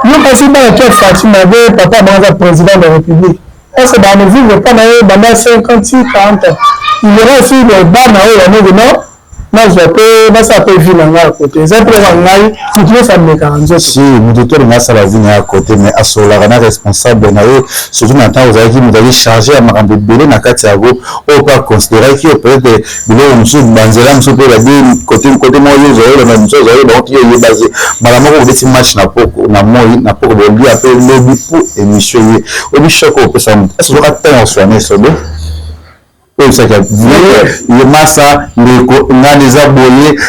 Nous, passons par le Fatih, m'avait papa, le président de la République. Et c'est dans le vivre pas dans 50, 40 ans. Il y aura aussi le bas, il y a des morts. nazwa mpe nasala mpe vi na ngai ya kote eza mpe na ngai motu nyonso amekaka nzoto si moto to alingi asala vi na ya kote mais asololaka na responsable na ye surtout na ntango ozalaki moto ali charge ya makambo ebele na kati yango oyo mpe aconsidéraki yo peut-être biloko mosusu banzela mosusu mpe babi kote moko yo ozoyelanga mosusu ozoyeba oki yo oyebase mbala moko obeti match na moi na poko bolia mpe lobi po émission ye obi choc opesa moto esozoka ntango oswane esobe oyo bisaka ye masa ndeko ngani eza boye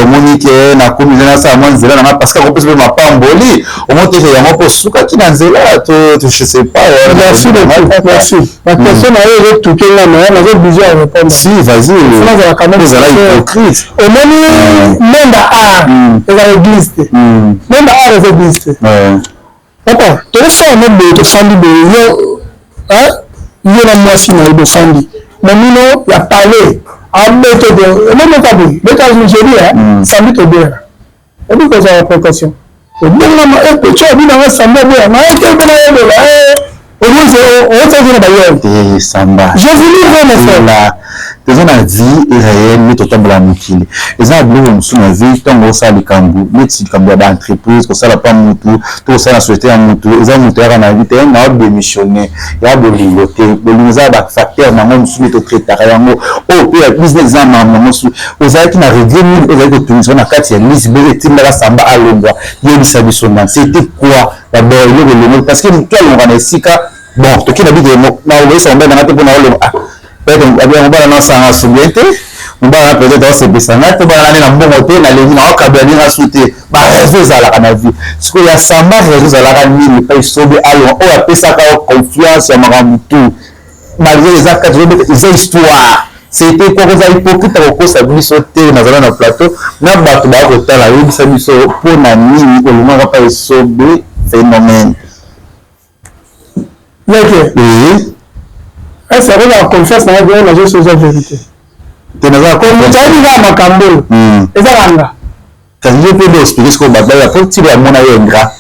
omoni ke nakomi nzela nasala mwa nzela nanga parce que akopesa mpe mapamboli omoni teke yango mpo osukaki na nzela to je sais pas merci merci la question na yo ezotuke nga na nazo besoin ya répondre si vas-y ezala hypocrite omoni monde art eza église te monde art eza église te papa tokosala mo boye tosandi boye yo na mwasi na ye bosandi momino ya palais abeto de même pas boye beta nigeria sandi tobera ebi kozala précaution obengama epecho obinanga samba boya na ekebena yebela samba je voulais voir mes frères eza na vie réelle nde totambola mokili eza na biloko mosusu na vie ntango osala likambo neti likambo ya baentreprise kosala mpa mutu to kosala na société ya mutu eza moto yaka na vie te na odémissionne ya bolingo te bolingo eza bafacteur nango mosusu nde totretaka yango oyo mpe ya business eza na makambo nango mosusu ozalaki na regret mingi ozalaki kotungisa na kati ya lise bele etindaka samba alongwa yebisa biso na c'était quoi d'abord eloko elongo parce que motu alongwa na esika bon toki na bike na obeyisa mobali nanga te mpona olonga peut-être mobala nasanga subie te mobala na peut-être osepesanga te mobala nane na mbongo te nalengi na okabelinga su te barezo ezalaka na vie sikoyo ya samba rezo ezalaka nini epai sobe alonga oyo apesaka yo confiance ya makambo tu malgré eza kati eza histoire c'était quoi eza hypocrite akokosa biso te nazala na plateau na bato bakotala yebisa biso mpona nini olongaka mpa esobe phénomène oui. Est-ce que la confiance dans la chose est vérité? Tu n'as pas compris. Tu as dit à ma cambo. Et ça va. Quand je peux expliquer ce qu'on va faire, faut tirer à mon avis ingrat.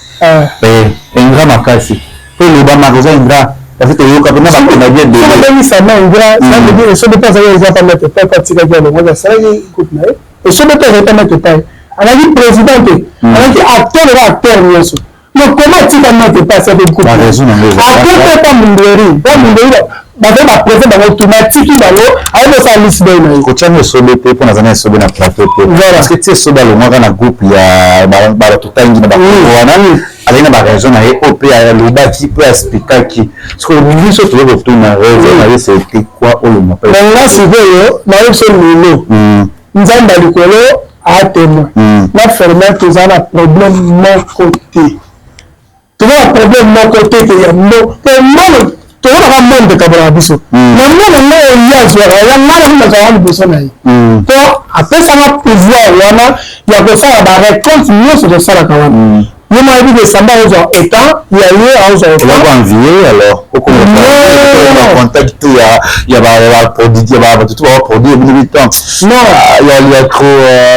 Ingrat ma casse. Faut le bas ma cosa ingrat. Parce que tu as pas na bien de. Ça m'a ingrat. Ça veut dire ce que tu as pas mettre pas quand tu as dit moi ça écoute là. Et ce que tu as pas mettre pas. On a dit président, on a dit acteur bien sûr. Mais comment tu vas mettre pas ça de coup? La raison après pas mon dérive, pas mon dérive. Bavait la préfet dans automatique avec ça liste de kocha no sobe pe pour nazana sobe na plateau pe parce que tu sais sobe le manga na groupe ya ba totangi na ba wana alina ba raison na e op ya loba qui peut expliquer qui ce que nous sommes tous les tour na raison na c'est quoi au nom pas là c'est yo na yo lolo nzamba likolo a témoin na fermer tous un problème mon côté tu vois problème mon côté que ya non toka monde kabala biso na mwana ngo yazwa ya ngala na zawa biso na yi to apesa na pouvoir wana ya kosala ba récolte nyonso de sala kawana yema yebi de samba ozo état ya ye ozo on va envier alors au contact tout ya ba produit ya ba tout ba produit ni temps non ya trop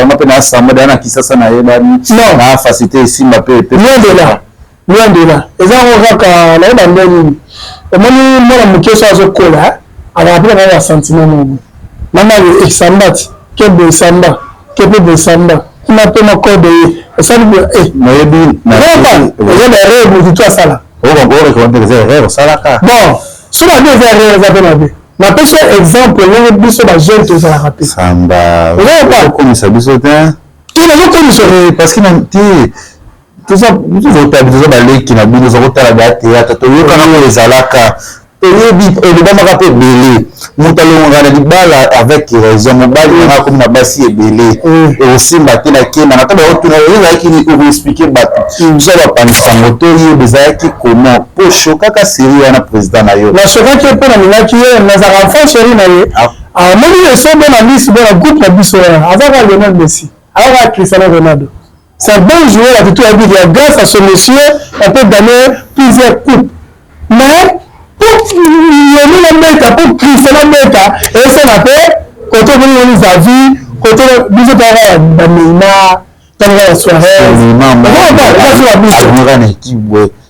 on appelle ça samba dana kisasa na ye ba non na facilité ici ma peu loin de là eza okaka na ndeni omoni mwana moke so azokola akapela na ya sentiment mobo mama ye exambati ke besamba ke pe besamba kuna pe makode ye esali na yebi na rêve tu asala on ko des erreurs salaka bon so na des erreurs za pena be na pesa exemple le biso ba jeune to sala rapide samba pas comme ça biso te il a pas comme parce que tout ça ba leki na bino zo kotala ba théâtre to yoka na ezalaka eyebi elobamaka mpe ebele moto alongaka na libala avec raison mobali nanga komi na basi ebele osimba te na kenda na ntango baotuna ezalaki okoexplike bato so bapangisa moto yeba ezalaki comment po shokaka série wana président na yo nashokaki mpe nalingaki ye nazaka enfant chéri na ye amoni esobe na lisi bona groupe na biso wana azaka Lionel Messi azaka Cristiano Ronaldo. C'est un bon joueur, la tout a dit, grâce à ce monsieur, on peut gagner plusieurs coupes. Mais, pour Cristiano Meta, et ça n'a fait, quand on nous a vu, quand on nous a vu, Neymar, dans la soirée,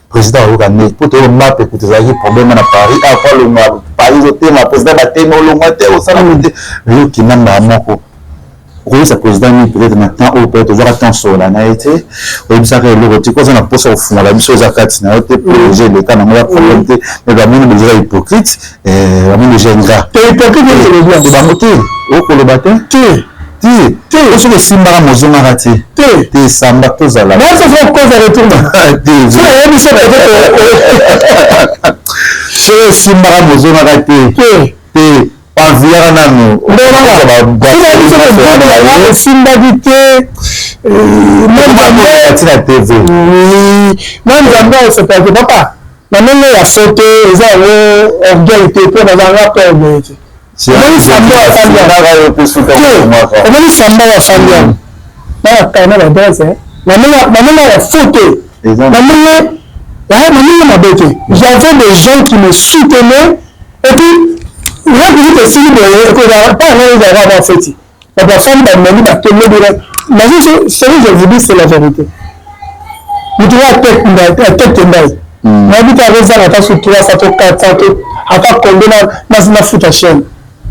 président Ougandais, pour te remarquer que tu as des problèmes à Paris, à le Paris, au thème, président Batémo, le Maté, au Salamité, le qui n'a pas oui, ça président peut-être maintenant ou peut-être voir attention là n'a été oui ça que le retour quand on a posé au fond la mission aux actes n'a été projet l'état n'a pas problème mais va même déjà hypocrite va même déjà ingrat t'es hypocrite de ba moté au ko le bâton ti aussi le simbara mozonga raté ti samba cause là moi ça fait cause à retour ti ça mission peut-être c'est simbara mozonga raté ti Paviara nano. Simbagi te. La TV. Même Zamba c'est pas papa. La même la photo, ils ont orgueil te pour dans un rapport de. C'est un Samba à Samba. Comment Samba à Samba? Là, quand même la base hein. La même la photo. La même ma bête. J'avais des gens qui me soutenaient et puis il y a beaucoup de signes de pas un avoir fait. La personne m'a demandé de tenir mais ce que je vous dis, c'est la vérité. Vous trouvez la tête de bail. Mais vous avez raison, à sur 300, 400, à part combien dans foot à chaîne.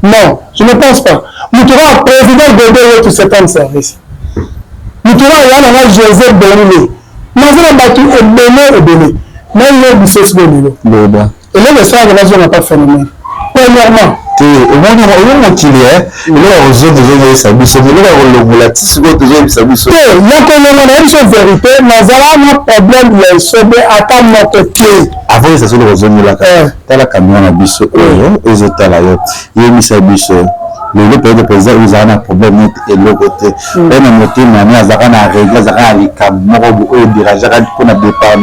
Non, je ne pense pas. Vous trouvez un président de tout ce temps de service. Vous trouvez un Joseph Bonilé. Nous avons battu et béni. Mais il y a du cesse Bonilé. Et là, le soir, la nation n'a pas phénomène. Premièrement, on qu'il est, il y a aux autres gens qui s'abusent, il y a aux latis, il y a des gens qui s'abusent. Il y a quand même une vérité, mais il y a un problème, il y a sauvé à ta notre pied. Avant, il y a sur le réseau de la camion, la camion à biso, aux états là, il y a mis à biso. Le pays de président, ils ont un problème et l'autre côté. On a noté, mais on a réglé, on a les cameroun, on a dirigé, on a départ,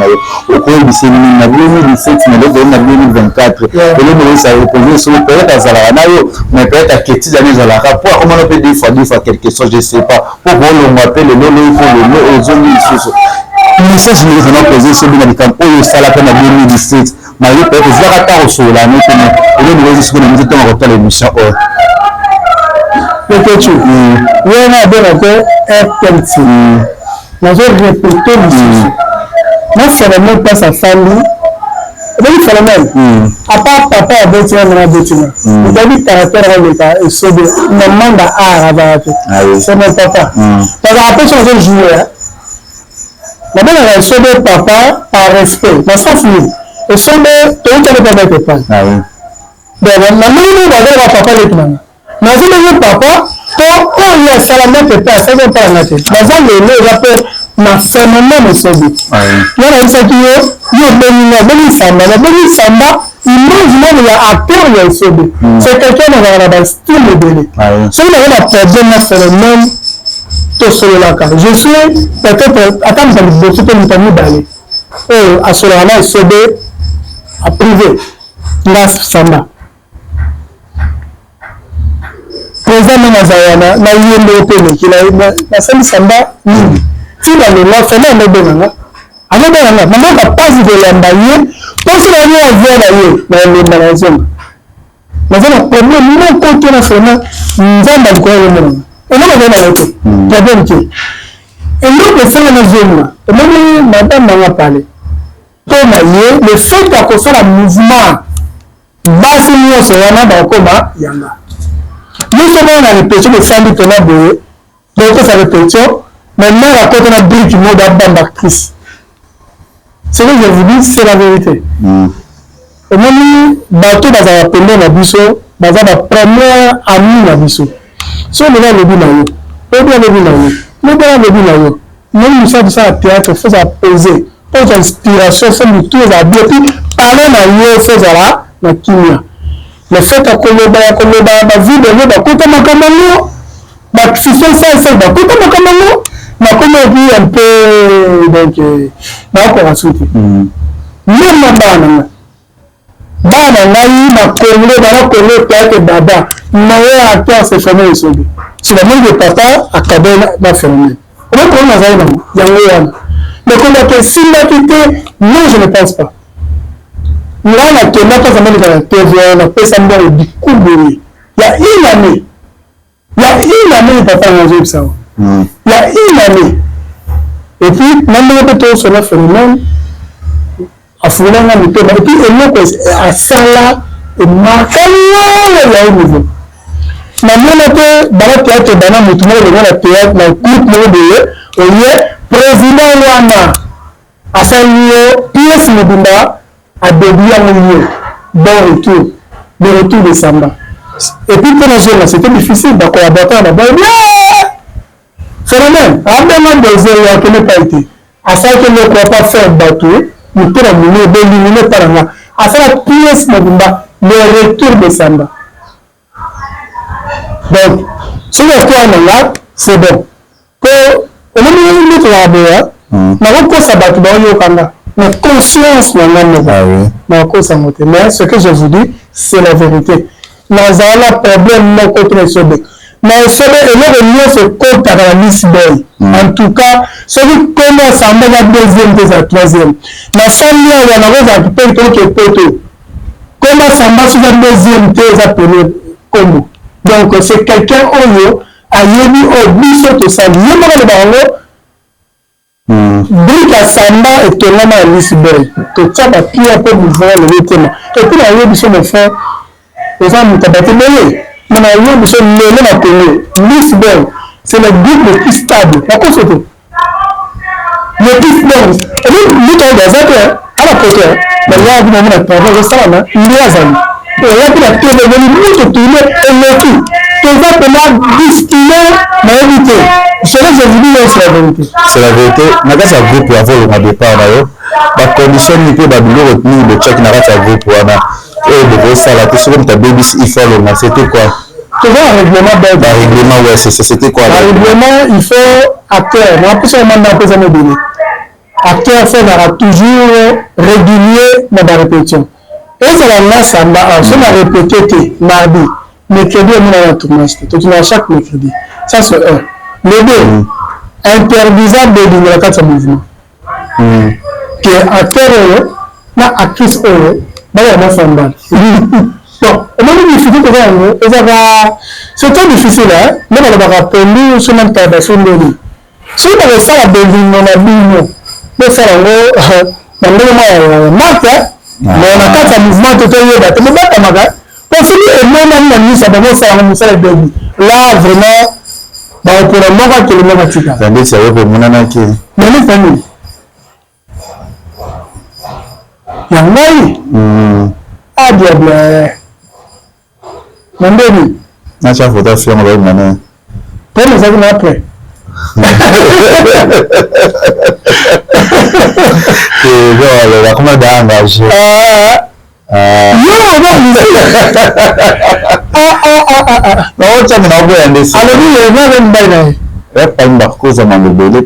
au cours du séminaire, on a 2017, mais le on a 2024. Et le ça a reposé sur le période à Zalanayo, mais peut-être à quelques années à la rapport, comment on peut deux fois quelque chose, je ne sais pas. Pour voir le m'appelle le lolo, il faut le lolo, aux zones ici. Mais ça, je me suis posé sur le camp, où ça la peine à 2017. Mais peut-être que je vais attendre sur la nuit, et le nouveau discours de musique, on retard l'émission. Le que tu oui, on a bien RTLT. Moi, j'ai répété ici. Moi, Phénomène passe à famille. Il Phénomène. À part papa, à Bétina, on a Bétina. Vous avez dit caractère en l'état et c'est de maman d'art à Baraté. C'est mon papa. Parce qu'après, on va jouer. La mère a sauvé papa par respect. Mais ça finit. Et sauvé, tout le monde ne peut pas. La maman va papa les mains. Mais vous voyez papa, pour il y a salamé que pas, ça ne pas la tête. Mais ça le j'appelle ma phénomène de sauver. Il y a un seul qui est samba, il mange il y a acteur il y a sauvé. C'est quelqu'un dans la base style de délai. Si vous avez la problème de phénomène, tout sur la carte. Je suis peut-être attends ça me bosser pour me tenir d'aller. À ce moment-là, il sauvé à privé. Là samba. Président Mazayana, na yendo pele kila na sali samba nini ti na le la fena na benanga ana benanga mama ka passe de yamba ye passe na yo avia na ye na le malazoma na zana problème mo ko to na fena nzamba ko yo mo e no na na yote ya benke e no le fena na zoma e mo madame na parler to na ye le fait ka ko sala mouvement basi yo so yana ba ko ba yanga. Nous sommes dans la répétition de famille de la boue, donc sa répétition, maintenant la côte de la brique du mot d'actrice. Ce que je vous dis, c'est la vérité. Et même, bateau dans la première nabiso, dans la première amie nabiso. Si on est le binayo, même nous sommes ça à théâtre, il faut poser, pour l'inspiration, il faut nous tous à dire, puis parler dans le faut la kimia. Le fait que la vie de l'eau, côté Makamano, si c'est ça, côté Makamano, ma comédie un peu, donc, encore à soutenir. Même ma banane, ma collègue, théâtre Baba, ma acteur, c'est fameux et sauvé. C'est la même de papa à Kabel, la phénomène. On va prendre la zaïna, Yangoyan. Mais qu'on appelle Simbatité, non, je ne pense pas. Là, on a tourné pas seulement dans la TV, on a fait ça dans du coup de il y a une année, papa a mangé ça. Il y a une année. Et puis, même le pétro sur le phénomène, à Foulan, et puis, il y a à Sala, et Marcano, il y a un niveau. namona mpe bana théâtre bana motu moko longo na théâtre na groupe moko boye oye président wana asali yo pièce mobimba adébli yango yo bon retour le retour de Samba et puis pour nous c'était difficile de collaborer na bon phénomène abema des erreurs qui n'ont pas été à ça que ne croit pas faire bateau nous pour amener d'éliminer par là à ça la pièce mobimba le retour de Samba. Donc, si le point là, c'est bon. Que au moment où nous travaillons, nous avons sabattu dans le Kanda. Mais conscience, mais ce que je vous dis, c'est la vérité. Nous avons un problème non contre les sobés. Mais les sobés, et le se compte à la liste boy. En tout cas, celui qui commence à mettre la deuxième, la troisième. La salle, il y en a un qui peut être poteau. Comment ça marche la deuxième, la première combo. Donc, c'est quelqu'un au a yébi au biso to sali. Yébi le bango. Brique à Samba et tournant à Lisbonne. Que tu as battu un peu mouvement le thème. Et puis, la yébi sur mon frère. Les gens m'ont battu mêlé. Mais la yébi sur mêlé ma télé. Lisbonne, c'est le groupe le plus stable. La cause c'est tout. Le plus stable. Et puis, nous, on a des acteurs. À la côté, mais là, vous avez un travail de ça, il y a des amis. Et là, vous avez tout tourné et le tout. Tout ça, pour moi, distiller ma vérité. Je vous dis, c'est la vérité. C'est la vérité. Mais quand ça groupe, il y a un départ, la condition, il peut y avoir le check, il y a un groupe, et de gros salades, c'est comme ta baby, il faut le c'était quoi? Toujours un règlement d'aide. Un règlement, ouais, c'était quoi? Un règlement, il faut acteur. Mais en plus, on m'a demandé à me donner. Acteur fait toujours régulier dans la répétition. Et c'est là, ça m'a répété mardi, mercredi, on a un tournage. Tu as chaque mercredi. Ça, c'est un. Les deux, interdisable de la carte de mouvement. Que acteur, na actrice, il y a un fondant. Bon, on m'a dit que c'est très difficile, hein. Même on va rappeler sur notre intervention de lui. Si on avait ça à Bévin, on a dit mais ça, on a marqué, mais on a quatre mouvements tout à l'heure. Mais pas comme ça. Pour finir, même la nuit, ça va ça le début. Là, vraiment, pour le moment, que le moment tika. Ça dit, ça veut pour mon anaki. Mais les familles. Il y a un mari. Ah, diable. Mon bébé. Na cha photo film avec mané. Pour nous avoir après. Et comment d'engagé. Non, tu m'as envoyé un dessin. Alors, il y a une baille. Ouais, pas une barque, ça m'a envoyé.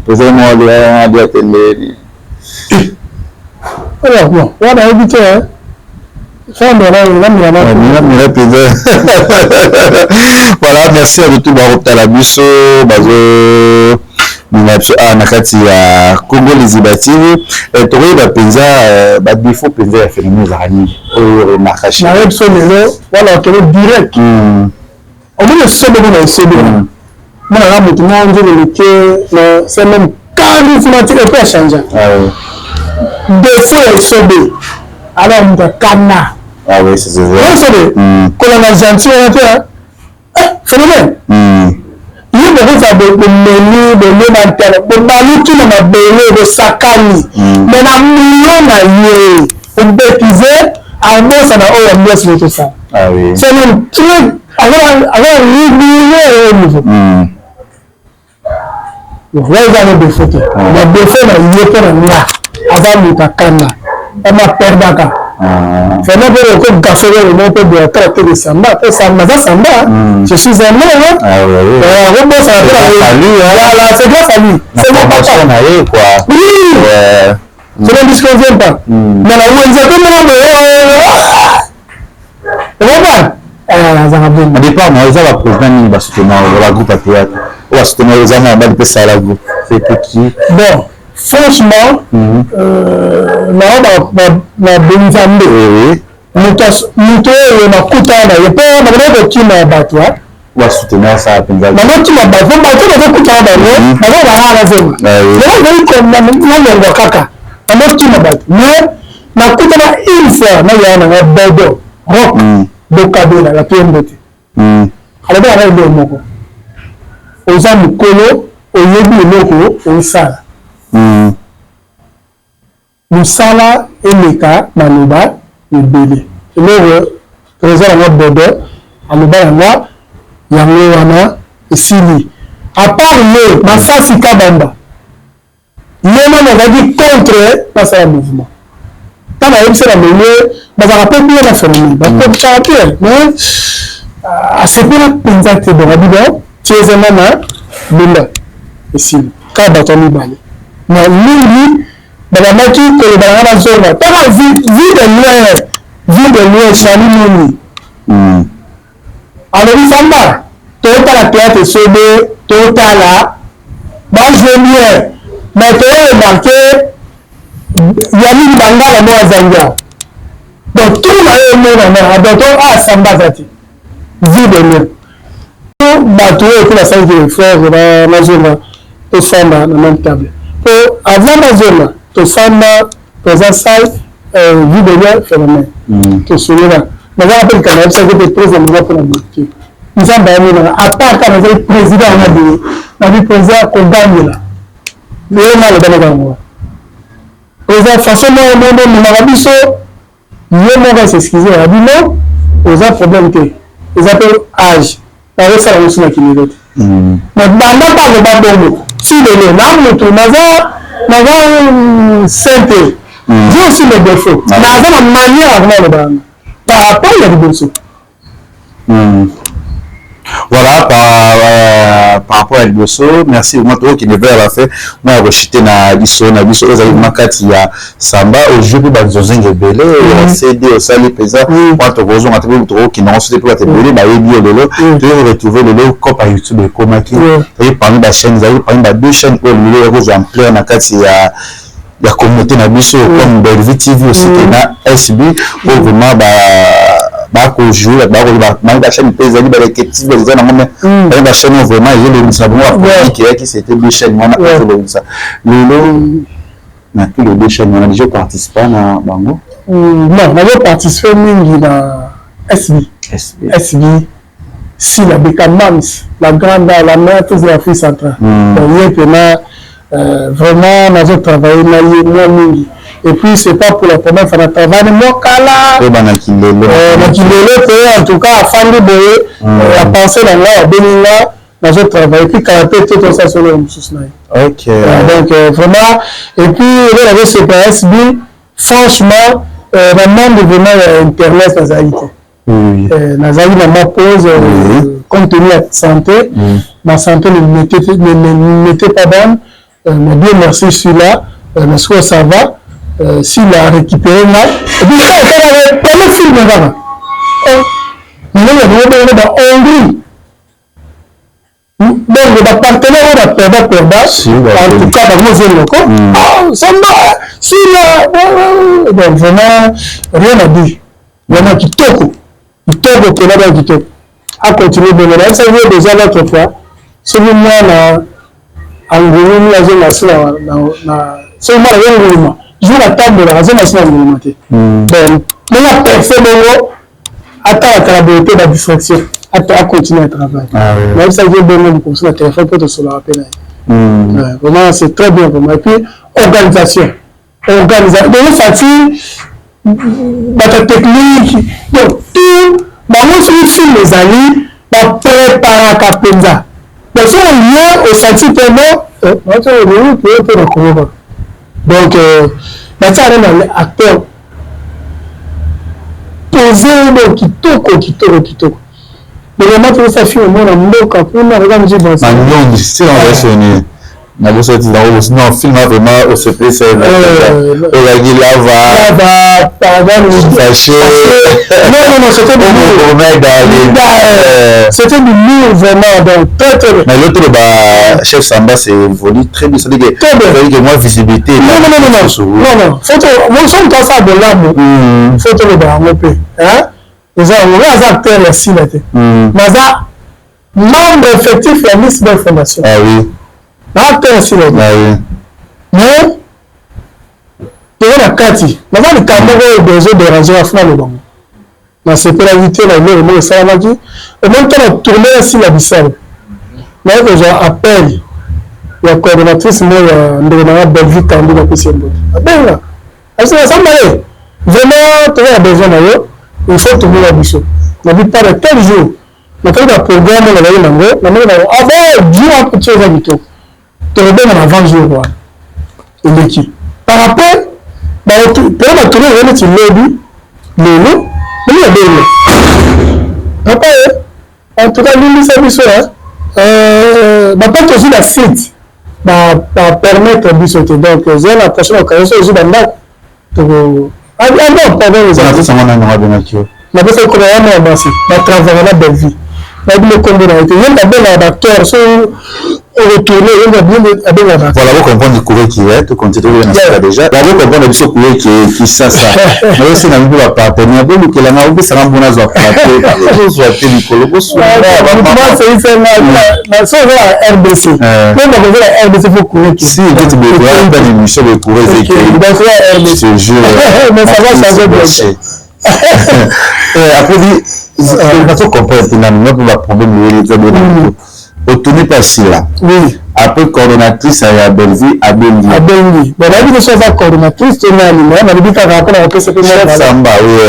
Posez-moi à la télé. Alors, bon, on a évité, hein. Voilà, merci à tout le monde. Nakati ya Congo les ibativi tokoyi bapenza badifo penza ya phénomène zani oyo nakashi na web sonelo wala kele direct omone sobe na sobe mona la mutu na nje le ke c'est même quand il faut pas changer défaut est sobe alors on doit kana ah oui c'est vrai sobe kolona gentil phénomène il y a des gens qui ont des gens qui ont des sakani mais la million on bêtise avant ça n'a pas bien tout ça c'est un truc alors régulier au niveau vous avez des photos mais des fois il y a là avant le takana on m'a perdu c'est là que le café le nom peut de traiter de Samba après Samba je suis un homme ça c'est grâce à lui c'est mon papa quoi oui c'est le disque qu'on vient pas mais là où ils étaient au départ moi ils avaient président ni va soutenir la groupe à théâtre ou à soutenir les amis à bas ça la groupe c'est petit bon franchement na Benizambe muto na kutana yepo na bado kima bato wa soutenir ça penza na mtu na bato na kutana bado na bado hala zema na ko na ngo kaka na mtu na bato na kutana insa na yana na bado rock bokabela la PMBT. Alors on va moko. Oza mukolo oyebi eloko osala. Musala eleka maloba ebele. Eloko président na bodo aloba yango yango wana esili. À part le Masasi Kabamba. Yémen a dit contre le mouvement. Quand on a dit la milieu, on a rappelé bien la phénomène. Donc, ça a été, mais à ce point-là, on a dit bon, tu es un homme, Bunda, ici, quand on a mis balé. Mais lui, dans la matière que le balan a zone, quand on a vu de loin, Chani Mouni. Alors, il s'en va. Tout à la théâtre, c'est tout à la, moi je viens. Mais tu as remarqué, il y a mis dans la moitié Zanga. Donc tout le monde donc ah Samba Zati. Vie de nous. Tout bateau et la salle de frère la zone au Samba dans la même table. Avant la zone, tout Samba présent salle vie de nous phénomène. Tout celui-là. Mais on appelle quand même ça que le président pour la moitié. Nous avons à part quand le président a dit président qu'on gagne là. Mais on a le bon président façon mon biso il va s'excuser a dit non aux problème que ils appellent âge avec ça on sur qui est mais dans pas le babongo si le nam tout naza simple j'ai aussi le défaut naza la manière avant le ban par rapport à la défaut. Voilà, par rapport à Elboso, merci au moins qui ne veut la faire. Moi, je rejeté na biso, aux amis makati ya Samba, au jeu de Banzozeng Belé, au CD, au Sali Pesa, moi, tu rejoins à tout qui n'ont pas été belé, bah, il y a lolo, tu vas retrouver le logo comme à YouTube et comme qui, parmi la chaîne, parmi les deux chaînes, où le logo est en plein nakati ya. La communauté na biso comme Belvi TV aussi na SB où vraiment ba ko jouer ba chaîne paysanne ba l'équipe des gens na ba chaîne vraiment il y a le sabon qui c'était deux chaînes on a fait ça lolo na tous les deux chaînes on a déjà participé na bango non on a participé mingi na SB si la Bekamams la grande la mère de l'Afrique centrale donc il y vraiment nous avons travaillé et puis c'est pas pour la première fois travail moi kala en tout cas afin de la pensée dans la bénina nous avons travaillé puis karaté tout ça sur le ok donc vraiment et puis on avait ce PSB franchement le monde vraiment internet dans Haïti nous avons ma pause compte tenu de la santé ma santé ne m'était pas bonne. Mais Dieu merci celui-là, mais soit ça va, s'il a récupéré là, et puis il avait pas le film là. Mais il y a des Hongrie. Donc le partenaire on a perdu en tout cas dans nos zones locaux. Ah, ça va, celui-là, donc vraiment rien à dire. Vraiment qui toque qui est là-bas qui toque. À continuer de mener, ça veut déjà l'autre fois, celui-là là. Angolini la zone nationale seulement la zone je la table de la zone nationale donc mais la personne attend la travailler la distraction à continuer à travailler même ça j'ai besoin pour ça téléphone pour te se le rappeler vraiment c'est très bien pour moi et puis organisation donc ça la technique donc tout maman sur les amis va préparer à Kapenza. Mais si on vient au senti tellement, donc, maintenant, on a un acteur posé, qui toque. Mais vraiment, tout ça fait au moins un mot quand on a regardé le jeu. C'est un non, film vraiment au CP, c'est non, c'était du lourd vraiment donc mais l'autre chef Samba c'est évolue très bien, c'est-à-dire que moi visibilité non photo moi sommes dans ça de l'âme photo le bas hein les acteurs ici là mais ça membre effectif la liste d'information ah oui acteur ici là mais tu vois la carte mais ça le caméra besoin de ranger à fond le bon na sepelaki na lelo moko esalamaki omoni tana tourne esila bisala naye kozwa appel ya coordonnatrice moko ya ndeko nanga Belgique kandi bapesi mbote abenga asamba ye vraiment toza na besoin na yo il faut tomona biso nabi pas de tel jour nakaki na programme nazali nango namoni nango avant jour apeti eza kitoko tokobenga na avant jour wana eleki par rapport mpo batourne oyo neti lobi lelo moni ya belo papa ye en tout cas limbisa biso bapete ozwi na site bapermettre biso te donc eza na prochaine occasion ozwi bandako toko napesa kona ya mwa basi batravaka na belvie nayebi lekombo na ye te ye babengaka bacteur so retourne abengaka voilà vous comprendre courrier qui est tout continue na ça déjà la vous comprendre biso courrier qui ça mais aussi na biso ba partenaire bo lukela na ubisa na mbona zwa plateau ko zwa te likolo ko so c'est ça na so va RDC même dans la RDC faut courir si vous te besoin dans l'émission de courir c'est que dans la RDC ce jeu mais ça va changer après il faut comprendre finalement le problème le autonomie pas si là oui après coordonnatrice à Belgique à Bengi bon la vie de chose coordonnatrice tu n'as ni mais dit qu'à rapport à PCP Samba oui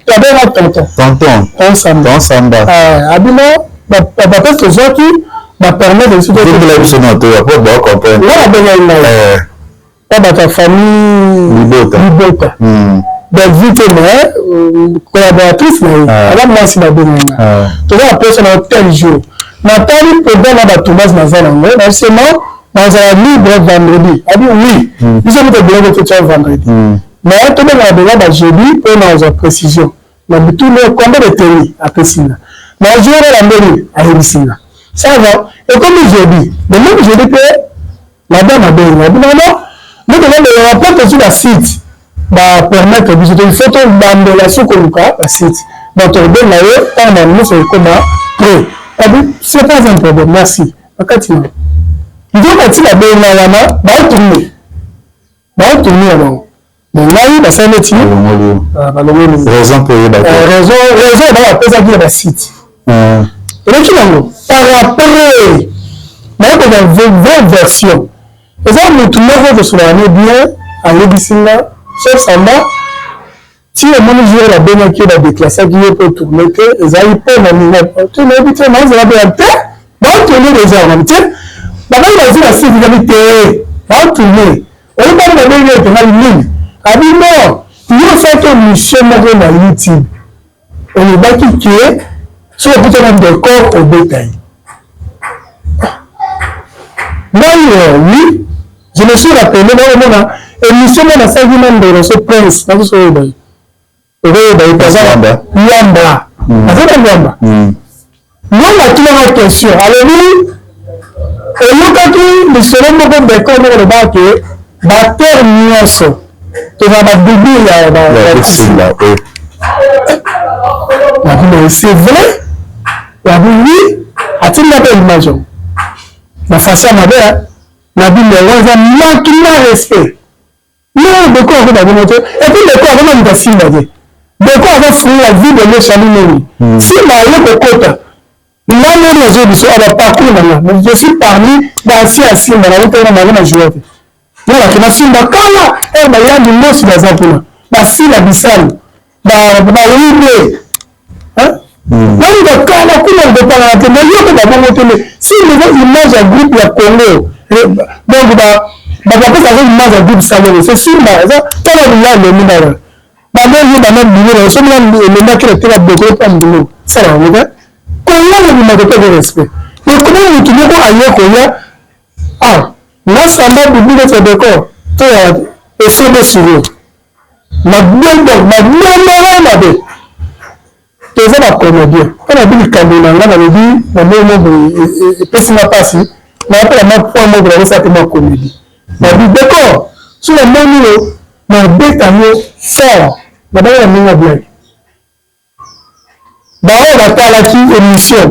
Abenga tonton Samba abino papa que je qui va permettre de se faire la vision de après bon comprendre voilà ben pas ta famille Libota Belgique mais collaboratrice mais alors moi c'est la benga tu vois personne tel jour natali programme ya Thomas naza nango na seulement nazala libre vendredi abi oui biso moto biloko totia vendredi mais tobengaka benga bajeudi mpo nazwa précision na bitu le combien de teni apesinga na jour na mbeli ayebisinga ça va ekomi jeudi le même jeudi mpe madame abenga binono moto nde rapporte sur la site bapermettre biso il faut tobandela sokoluka ba site donc tobenga ye ntango na nyonso ekoma prêt c'est pas un problème, merci. Donc, tu as bien là, alors. Mais là, il va faire le tir. Raison pour y battre. Raison, on va appeler ça bien la site. Et là, tu par rapport à 20 versions. Et ça, nous tout le monde sur l'année bien, à l'Ébissina, sauf Samba. Si le monde joue la bonne qui va déclasser, qui peut tourner, que les aïeux peuvent venir. Tu n'as pas dit, non, c'est la bonne terre. Va tourner les gens. D'abord, il a dit la sécurité. Va tourner. On va pas le donner de la ligne. A dit non. Il faut faire que nous sommes dans YouTube. On est bâti qui est sur le bouton de corps au bétail. Moi, oui, je me suis rappelé, et nous sommes dans la 5e de ce prince. Dans ce pays. Yamba. Yamba. Moi, la question. Alors, le selon mon décor, le bas que batteur nuance. Tu vas m'aboudir c'est vrai. La oui, a-t-il la belle image? La façon ma belle, la vie de manque respect. Non, de quoi on va démontrer. Et puis, de quoi on va faire de quoi on va finir la vie de l'échaloué. Si ma le côté, l'année les autres sont à la parcours maintenant. Je suis parmi d'anciens assis dans la route de ma joueur. Voilà, qui m'a fait ma cala, et ma yam du mot sur la zapona. Ma fille la bissale, ma libre. Hein? Là, il va cala, comment on va pas la télé, mais il va pas télé. Si il veut image à groupe, il y a Congo. Donc, papa, ça veut image à groupe salon. C'est sûr, ça va le numéro. Même numéro, c'est le mec qui était là, beaucoup ça va, vous voyez? Comment vous m'avez pas de respect? Mais comment vous trouvez ailleurs qu'il y a? Ah, là, ça m'a beaucoup de décor. Tu as essayé de suivre. Ma bonne, ma belle. Tu es un comédien. On a dit que Cameroun, on a dit, la même et personne n'a pas si. Mais après, la même fois, on a dit ça que ma comédie. On a dit, d'accord, sur le même niveau, ma bête à nous fort. Madame la même blague. On a parlé de émission.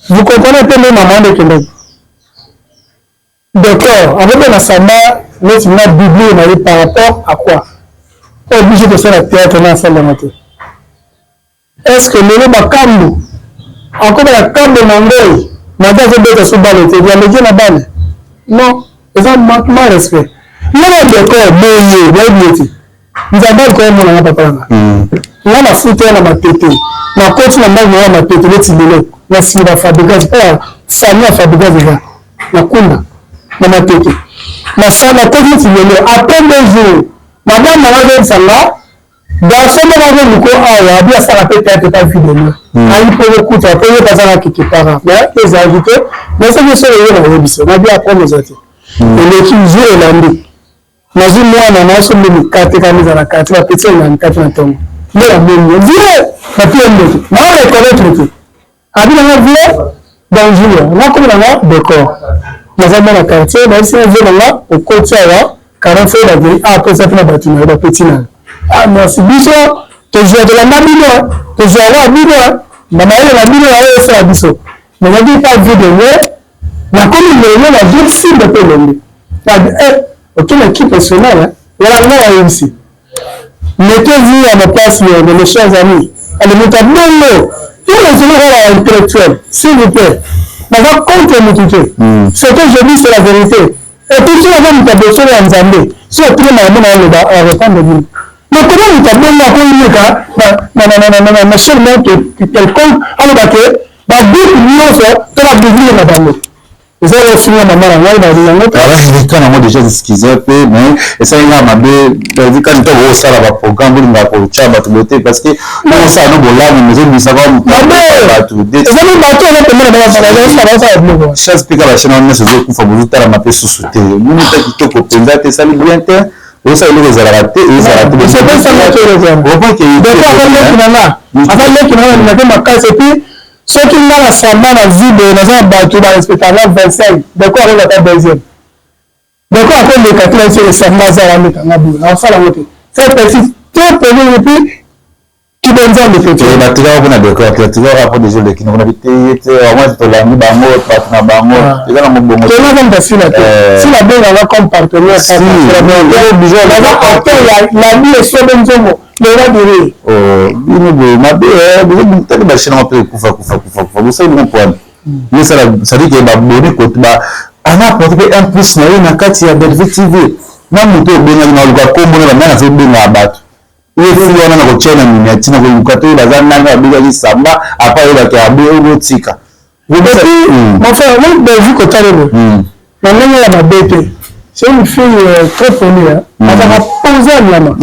Vous comprenez un peu les mamans de Québec. D'accord, avec la Samba, mais tu m'as doublé par rapport à quoi? Obligé de faire la théâtre dans la salle de matin. Est-ce que le Makambo, encore la Kambo Nangoy, maintenant je vais te soubaler, tu vas me dire la balle? Non, c'est un manquement de respect. Il y a un décor, nous avons quand même un papa. Là, la foutée, on a ma tête. Ma coach, on a ma tête, le tibélé. La scie, la fabricage, famille à fabricage déjà. La kunda, on a ma tête. La salle, la coach, le tibélé. Après 2 jours, madame, on a ça là. Dans ce moment-là, nous avons bien ça, la tête, elle n'est pas fidèle. Il peut écouter, après, il y a pas ça qui est parent. Mais les invités, mais c'est que c'est le on a bien apprendre les invités. Et l'équipe joue et l'année. Mais moi, on a aussi mis 4 camis à la 4, la petite, on a 4 à tomber. Mais la même, on dit, la pied de l'autre. Mais on les connaît tout. Habit dans la vie, dans le jour, on a comme dans la décor. Nous avons dans la quartier, mais si on vient dans la, au côté, 40 fois la vie, après ça, on a battu, on a petit. Ah, merci. Biso, tu joues de la mamie, tu joues à la mamie, maman, la mamie, c'est la biso. Mais on dit pas vu de moi, la commune, la vie, si de peu aucune équipe personnelle, il y a la même ici. Mettez-vous à la place de mes chers amis. Allez, mettez bon tout le général intellectuel, s'il vous plaît. On va contre nous toucher. Ce que je dis, c'est la vérité. Et tout ça, on va nous besoin en Zambie. Si on trouve un moment à répondre de vous. Mais comment nous avons un seul mot quelconque, alors que la Bible nous offre de la Bible dans la Bible. Vous avez fini à maman, il y a déjà discuté, mais ça y est, ma belle, quand on a ça, la programme, on a pour tchaba tout beauté parce que nous ça nous là, nous savons tout. Des amis bateau là pour moi ça va. Chaque pique la chaîne on se dit qu'il faut vous faire ma paix sous-sauter. Nous t'as qui te copenda te ça bien te. Vous savez les aratés et les aratés. C'est pas ça que les gens. Vous voyez qu'il y a des avant les qui n'ont pas ma casse et puis ceux qui n'ont pas semblant la vie de nos bateaux dans le spectacle 25, d'accord, on a pas deuxième. D'accord, après le 4 c'est le semblant à la mettre en abou. Alors ça la montée. C'est petit, très peu et puis qui donne ça le fait. Et là tu vas on a d'accord, tu vas rapport des jeux qui nous habité, au moins tu l'as mis dans mot, partenaire dans mot. Et là on bon mot. C'est là facile là. Si la bonne va comme partenaire, c'est la bonne obligé. La vie est sur le jour. Vous savez mon point. Mais ça dit qu'il y a abonné côté bas. On a apporté un plus na na kati ya Belle TV. Na muto benga na luka kombo na bana fait benga abatu. Ile fulu wana na kochena miniati na kukato la zana na biga ni samba apa ile ka abe otika. Vous savez, mon frère, moi Belgique au Talebo. Na nana ya mabete. C'est une fille très connue, hein. Elle va poser un maman.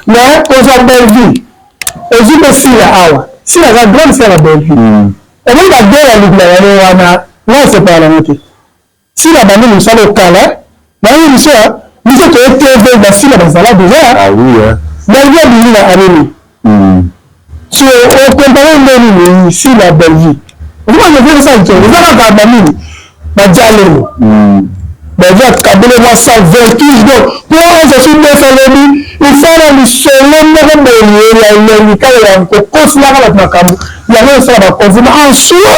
Mais poser la belle vie. Et je peux si la awa. Si la grande, c'est la belle vie. Et donc, la belle, elle là, c'est pas la moitié. Si la bande nous sort au calais, mais il dit ça, nous sommes été dans si la base là déjà. Ah oui, hein. Mais il y a des gens à aller. Tu es au compagnon de si la belle vie. Vous voyez ça, vous avez la bande, la dialogue. Déjà, Kabyle moi ça 28 jours. Pour je suis désolé, il faut le solo il y a un coach là avec ma caméra. Il y a ça va confier en soi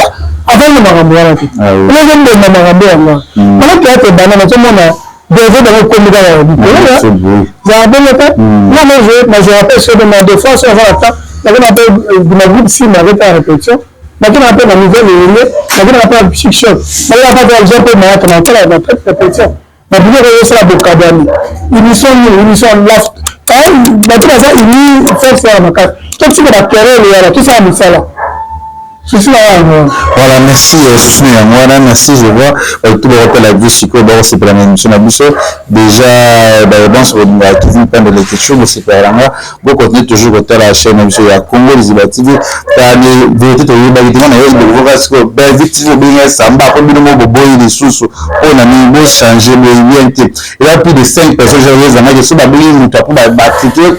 avant le marambo là. Le jeune de marambo là. Maintenant que tu es banane tout le monde devait dans le comité. C'est beau. Ça a bien été. Moi je rappelle ce de ma défense on va attendre. On appelle de ma groupe si m'avait pas répétition. Maintenant, on appelle la nouvelle réunion, maintenant, on appelle le psych shock. Maintenant, on appelle le Japon, on appelle la répétition. On peut réussir la Bokadani. Ils sont loft. Maintenant, ça, ils font ça à ma carte. Tout ce que la terre, tout ça, on fait là. Voilà, merci, merci, je vois, tout le rappel à vous, Chico, c'est pour la même émission à Bousso. Déjà, bon, sur le Kevin Pan de l'écriture, c'est pour la main, vous continuez toujours à la chaîne, monsieur, à Congo, les Ibatidi, t'as les vérités, tu as eu des vous parce que, ben, victime, bien, ça m'a pas mis le mot, boy, les sous, on a mis, bon, changer, le lien, et là, plus de 5 personnes, j'ai réalisé, je suis pas bien, nous, tu as pour battre, tu es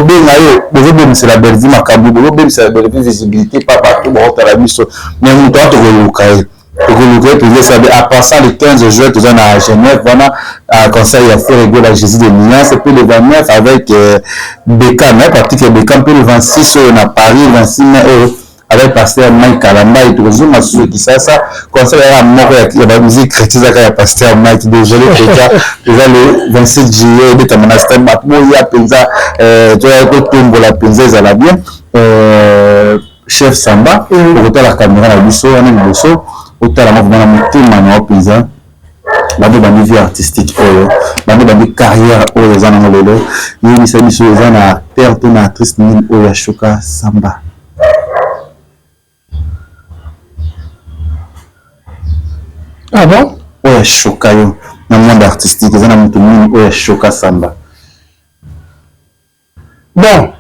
bien, c'est la belle vie, ma cabou, c'est la belle visibilité, pas partout. Mais nous devons à part le 15 juin, nous sommes à Genève, voilà, à conseil à faire rigoler à Jésus de Milan, c'est puis le 29 avec Bécam, parce que Bécam, puis le 26 on a Paris, 26 mai avec pasteur Mike Kalamba et tout ça sur qui ça concert à mort il y a musique chrétienne à pasteur Mike désolé déjà le 27 juillet de Tamanasta Matmo il y a penza tu as que tombe la penza ça la bien chef Samba pour la caméra la biso on est biso autant la mouvement mutima na penza bande de vie artistique bande de carrière oyo eza nango lelo yebisa biso eza na acteur to na actrice nini oyo ashoka Samba. Ah bon? Oyo ashoka yo na monde artistique eza na moto nini oyo ashoka Samba. Bon,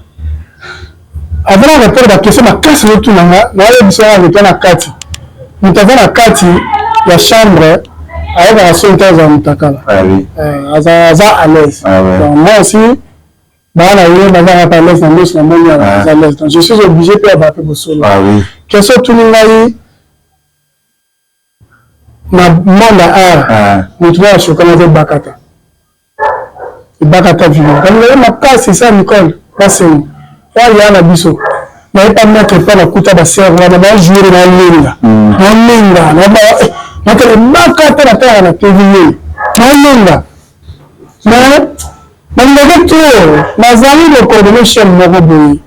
avant de répondre à la question, ma classe de tout, je vais na kati. Nous avons la kati, la chambre, avec la synthèse en Mutakala. Ah oui. À l'aise. Ah ouais. Donc, moi aussi, donc, je suis obligé de faire un solo. Ah oui. Question tout le monde, ma monde à nous trouvons à chocolat de Bakata. Bakata vivant. Quand vous ma place, c'est ça, Nicole. Passez où? Là, il y a un abisso. Mais il n'y a pas de mettre pas la couta de serre, on va jouer dans la ligne. Donc, le Bakata la terre à la TV. Non, mais le retour, les amis de coordination de Mogoboui,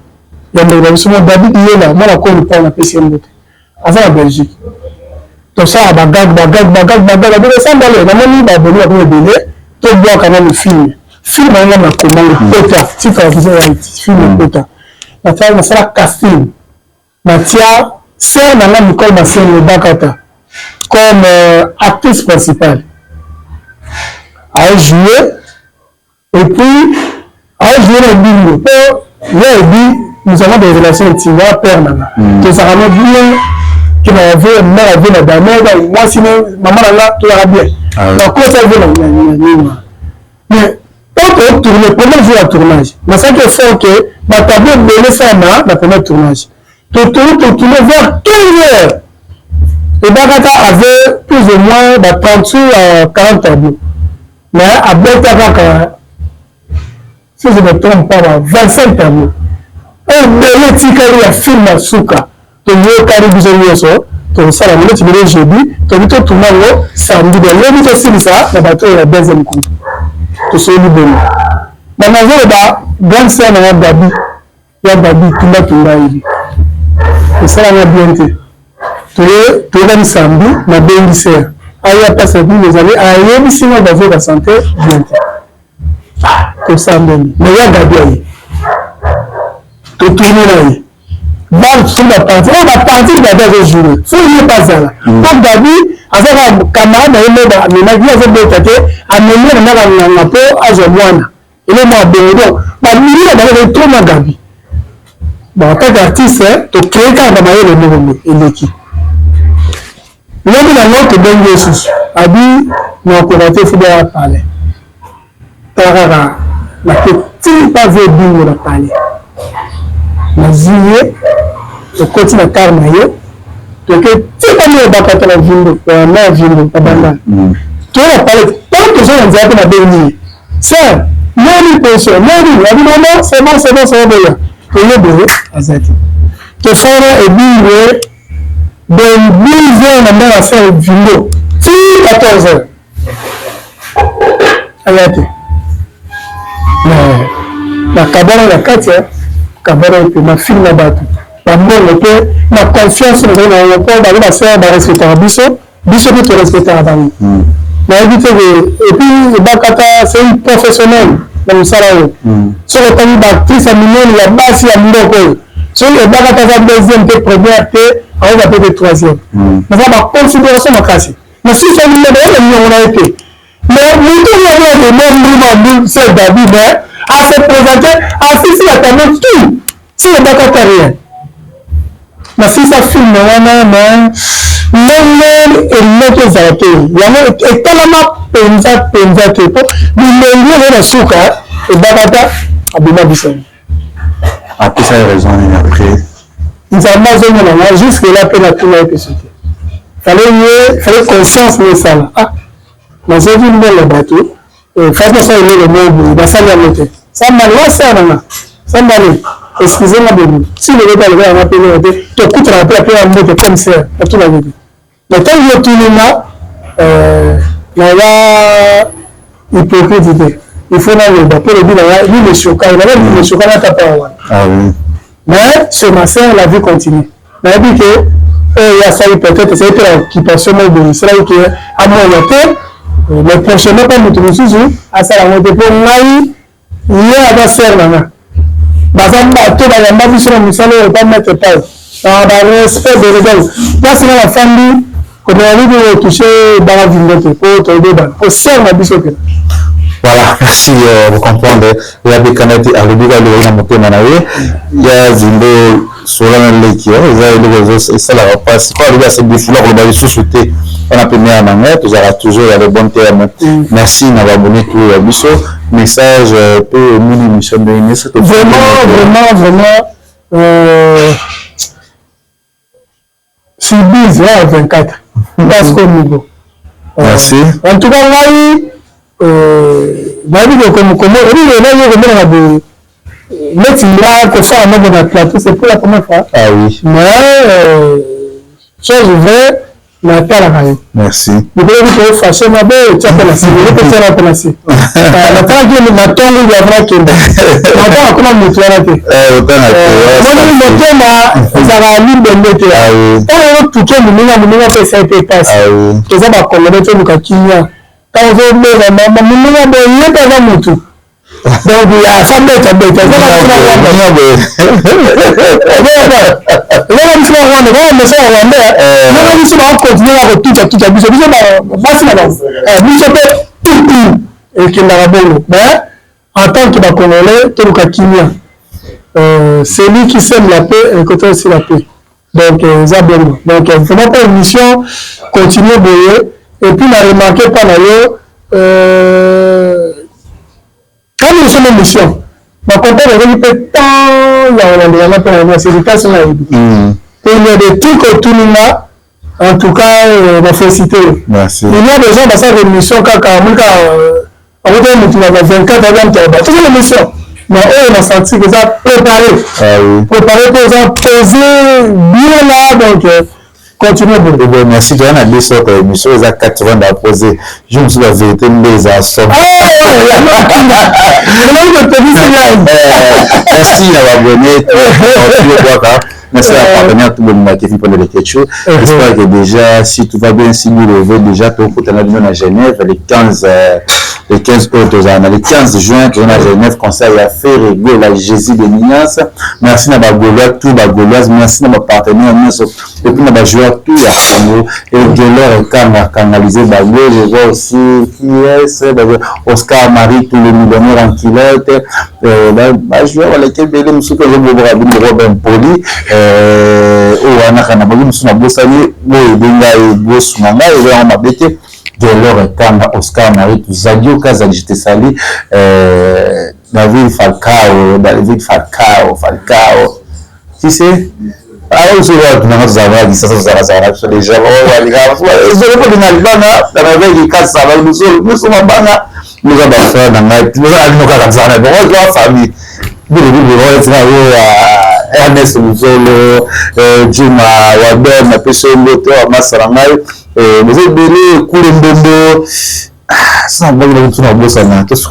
il y a David il est là, moi la cour pas la PCM avant la Belgique. Donc ça, bagage, ça d'aller, la monnaie va venir avec le délai, tout bois quand même le film. Film, on a commandé, Pota, si tu as vu film Pota. La femme, c'est la casting. Mathia, c'est dans la Nicole Massène, le Bakata, comme actrice principale. A joué. Et puis, à jouer le bingo, nous avons des relations intimes, père, maman. Que ça rend bien, que ma mère avait la dame, moi sinon, maman là, tout ira bien. Donc, comment ça veut mais, quand on tourne, le premier jour à tournage, mais ça qu'il faut que, ma table de laisser la première tournage. Tu tournes vers 15 heures. Et Bakata avait plus ou moins 30 à 40 tableaux. Mais à Bakata, si je ne me trompe pas, 25 tableaux. Un bel étiquette à film à Souka. Tu veux carrément besoin de ça, la minute, tu veux jeudi, tu veux tout tourner samedi. Le but aussi de ça, la bateau est la deuxième compte. Tu sais, le bon. Maintenant, je vais grande sœur de Gabi. Il y a Gabi, tout le monde. Et ça, la bien. Tu vas samedi, ma belle sœur. Aïe, pas ça, vous allez, aïe, si on va voir la santé, bien. Tout ça, mais il y a Gabi. Tu tournes là. Dans sur la partie, on va partir de la deuxième journée. Si il n'est pas là. Donc, Gabi, avec un camarade, il m'a dit à cette bête, à mener un peu à Jomoana. Il est mort de donc, ma milieu d'aller trop ma Gabi. Bon, en tant qu'artiste, tu crées quand on va le nouveau et l'équipe. L'homme de la note de Jesus a dit, nous avons commenté, il faut bien parler. Tarara, la petite pas vu bien la parler. La zié, le côté de la carmaille, donc tu pas mieux battre la ville, la ville, la banane. Tu vas parler, tant que j'ai un diable à bénir. C'est, non, personne, non, la vie, non, c'est bon, bien. Et le bébé, Azati. Que ça est bien, dans 12 heures, on a fait une vidéo. 14 heures. Ayate. La cabane, la Katia, cabane, ma fille là-bas. La bonne, ma confiance, dans le point d'aller la sœur, dans respecter un biseau que tu respectes à Bani. Et puis, Bakata, c'est une professionnelle dans le salarié. Sur le temps d'actrice, il y a Bassi à Mouko. Sur le Bakata, la deuxième, première, on va peut-être troisième. Mais ça va considération ma casse. Mais si c'est une on a été. Mais nous devons les membres c'est David à se présenter, à assister à ta même tout. Si le Bakata rien. Mais si ça filme, même et l'autre zaraté. Il y a tellement penza que pour mais le souka et Bakata a bien dit après ça, il a raison, après. Nous avons jusque là, peine à tout le monde. Fallait conscience de ça. Ah, mais j'ai vu le bateau. Et franchement, ça, il est le mot, il va s'en aller. Ça m'a lancé, ça m'a allé. excusez-moi de vous. Si le gars le gars a appelé, tu écoutes la paix à un mot comme ça, à tout la vie. Mais quand il y a tout le monde, il y a hypocrite idée. Il faut dans le bas pour le dire, lui le choquant, il a même le choquant à ta parole. Ah oui. Mais ce matin, la vie continue. Mais il dit que il y a ça peut-être, c'est l'occupation de c'est là que à mon côté, le prochain pas nous trouver à ça la montée pour moi, il y a des serres là. Bazamba tout dans la vie sur le salaire pas mettre pas. Dans le respect de l'égalité. Là c'est la famille qu'on a envie de toucher dans la vie pour te débat. Pour serre la vie. Voilà, merci, vous comprenez. Il y a des canadiens à l'obligation de la montée manager. Il y a Zimbo sur la lecture. Il y a des réseaux et ça la repasse. Quand il y a ces défis-là, on va les sous-souter. On a pris à ma mère, tu auras toujours les bons termes. Merci d'avoir abonné tout le biseau. Message pour une émission de l'INES. Vraiment. C'est bizarre à 24. Parce qu'au niveau. Merci. En tout cas, c'est pour la première fois. Ah oui. Mais, chose vraie, mais pas la raille. Merci. Vous pouvez vous fâcher, ma belle, tu as placé. Vous pouvez faire la placé. La temps que le matin, il y a vraiment qu'il y a. Maintenant, comment vous tuez la tête? Moi, ça va aller de l'été. Quand on a tout le monde, fait ça, il passe. C'est ça, ma collègue, tu as dit, quand on veut maman, pas donc il y a ça bête en tant que Congolais, c'est lui qui sème la paix et côté aussi la paix. Donc, vraiment pas une mission, continuer de et puis, on a remarqué par ailleurs, quand nous sommes en mission, ma compagne a dit que tant il y a un c'est là. Et il y a des trucs autour de là, en tout cas, la félicité. Merci. Il y a des gens dans cette émission, quand on va dire que 24 ans, toutes les émissions. Mais eux, on a senti que ça préparé. Préparé pour ça, poser bien là, donc. Continuez de merci. Tu as dit sortes d'émissions, ils ont 80 à poser. Je me suis la vérité, les assombres. Merci d'avoir abonné. Merci à la partenaire tout le monde qui fait pendant les questions. J'espère que déjà, si tout va bien, si nous levons déjà, tout le monde à Genève, les 15 août, les 15 juin, on a Genève, conseil à faire régler la Jésus de Minas. Merci à ma Gaulois, tout ma Gauloise, merci à ma partenaire, et puis à ma joueur, tout à Congo, et Guéleur, canalisé, je vois aussi qui est, Oscar Marie, tout le millionnaire en culotte, ma joueur, lesquels belé, monsieur, que je me vois, Robin Poli, on a un abonné, monsieur, Nabosani, Bosumanga, et on m'a bêté. Guéleur, Kanga, Oscar Marie, Zadio, Kazali, j'étais sali, David Falcao, tu sais, alors je vois que nous avons dit ça sur les gens, je ne peux pas dire dans la veille, nous sommes en bana, nous avons fait dans la famille, Ernest Muzolo, Juma, Waber, Napesolo, Théo, Massarangai, nous avons donné Koulembondo, sans bon de tout le monde, tout ce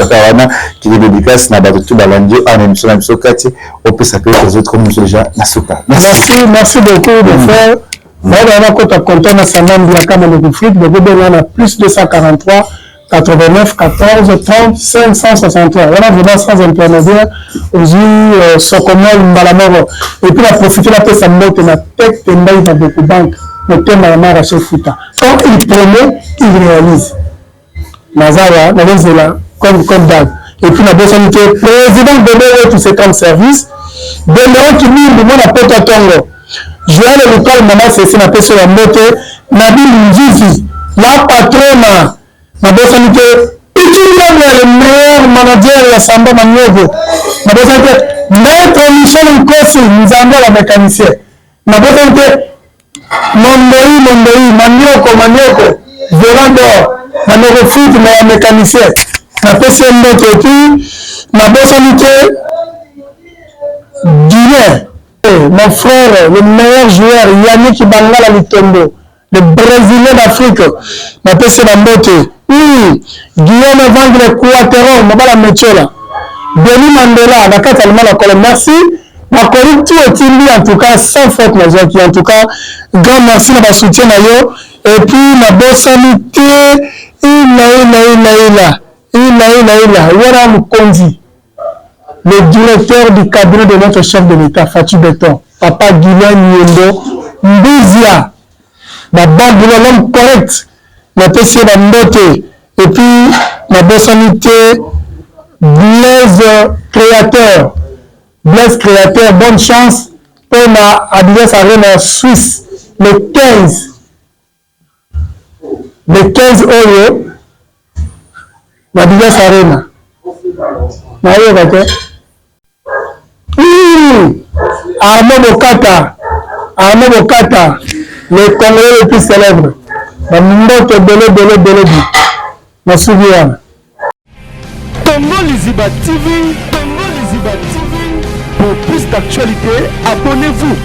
qui est dédicace, n'a pas de tout balandier, en émission, la mission 4, on peut s'appeler les autres comme déjà, Nasuka. Merci beaucoup de faire. Moi, on a compté content à sa même de la Cameroun de Fric, de on a plus de 143. 89 14 30 563. On a vraiment sans intermédiaire aux Sokomol Mbalamoro. Et puis, on a profité de la paix, ça me met la tête de mail dans beaucoup de banques. Le thème à la Rachel Fouta. Quand il promet, il réalise. Mazara, là, comme d'hab. Et puis, la personne qui est président de tous ces temps de service, de qui dit, le monde a pas de tongo. Je vais aller le col, maman, c'est la personne à moto, Nabi Njizi, la patronne. Ma personne qui est le meilleur manager de la Samba Maniogo. Ma personne qui est maître Michel Nkosi, nous avons la mécanicien. Ma personne qui est Mondoi, Manioko, Vérandor, Manioko Foot, la mécanicien. Ma personne qui est ma personne qui est Guinée, mon frère, le meilleur joueur, Yannick Bangala Litondo, le Brésilien d'Afrique, ma PC Bambote. Guillaume Vangre Kouateron, Mabala Mechola. Denis Mandela, Nakat Almana Kole, merci. Ma collègue tout est en tout cas, sans faute, en tout cas, grand merci de ma soutien. Et puis, ma bosse amitié, Yoram Kondi, le directeur du cabinet de notre chef de l'État, Fatou Beton, Papa Guillaume Yendo, Mbizia, ma bande de l'homme correct, ma PC Bambote, et puis, ma bosse amitié, Blaise Créateur, bonne chance pour ma Adidas Arena Suisse, le 15 Euro, Adidas Arena. Arnaud Bokata, le Congolais le plus célèbre. Ma souviens. Congo Liziba TV, pour plus d'actualité, abonnez-vous.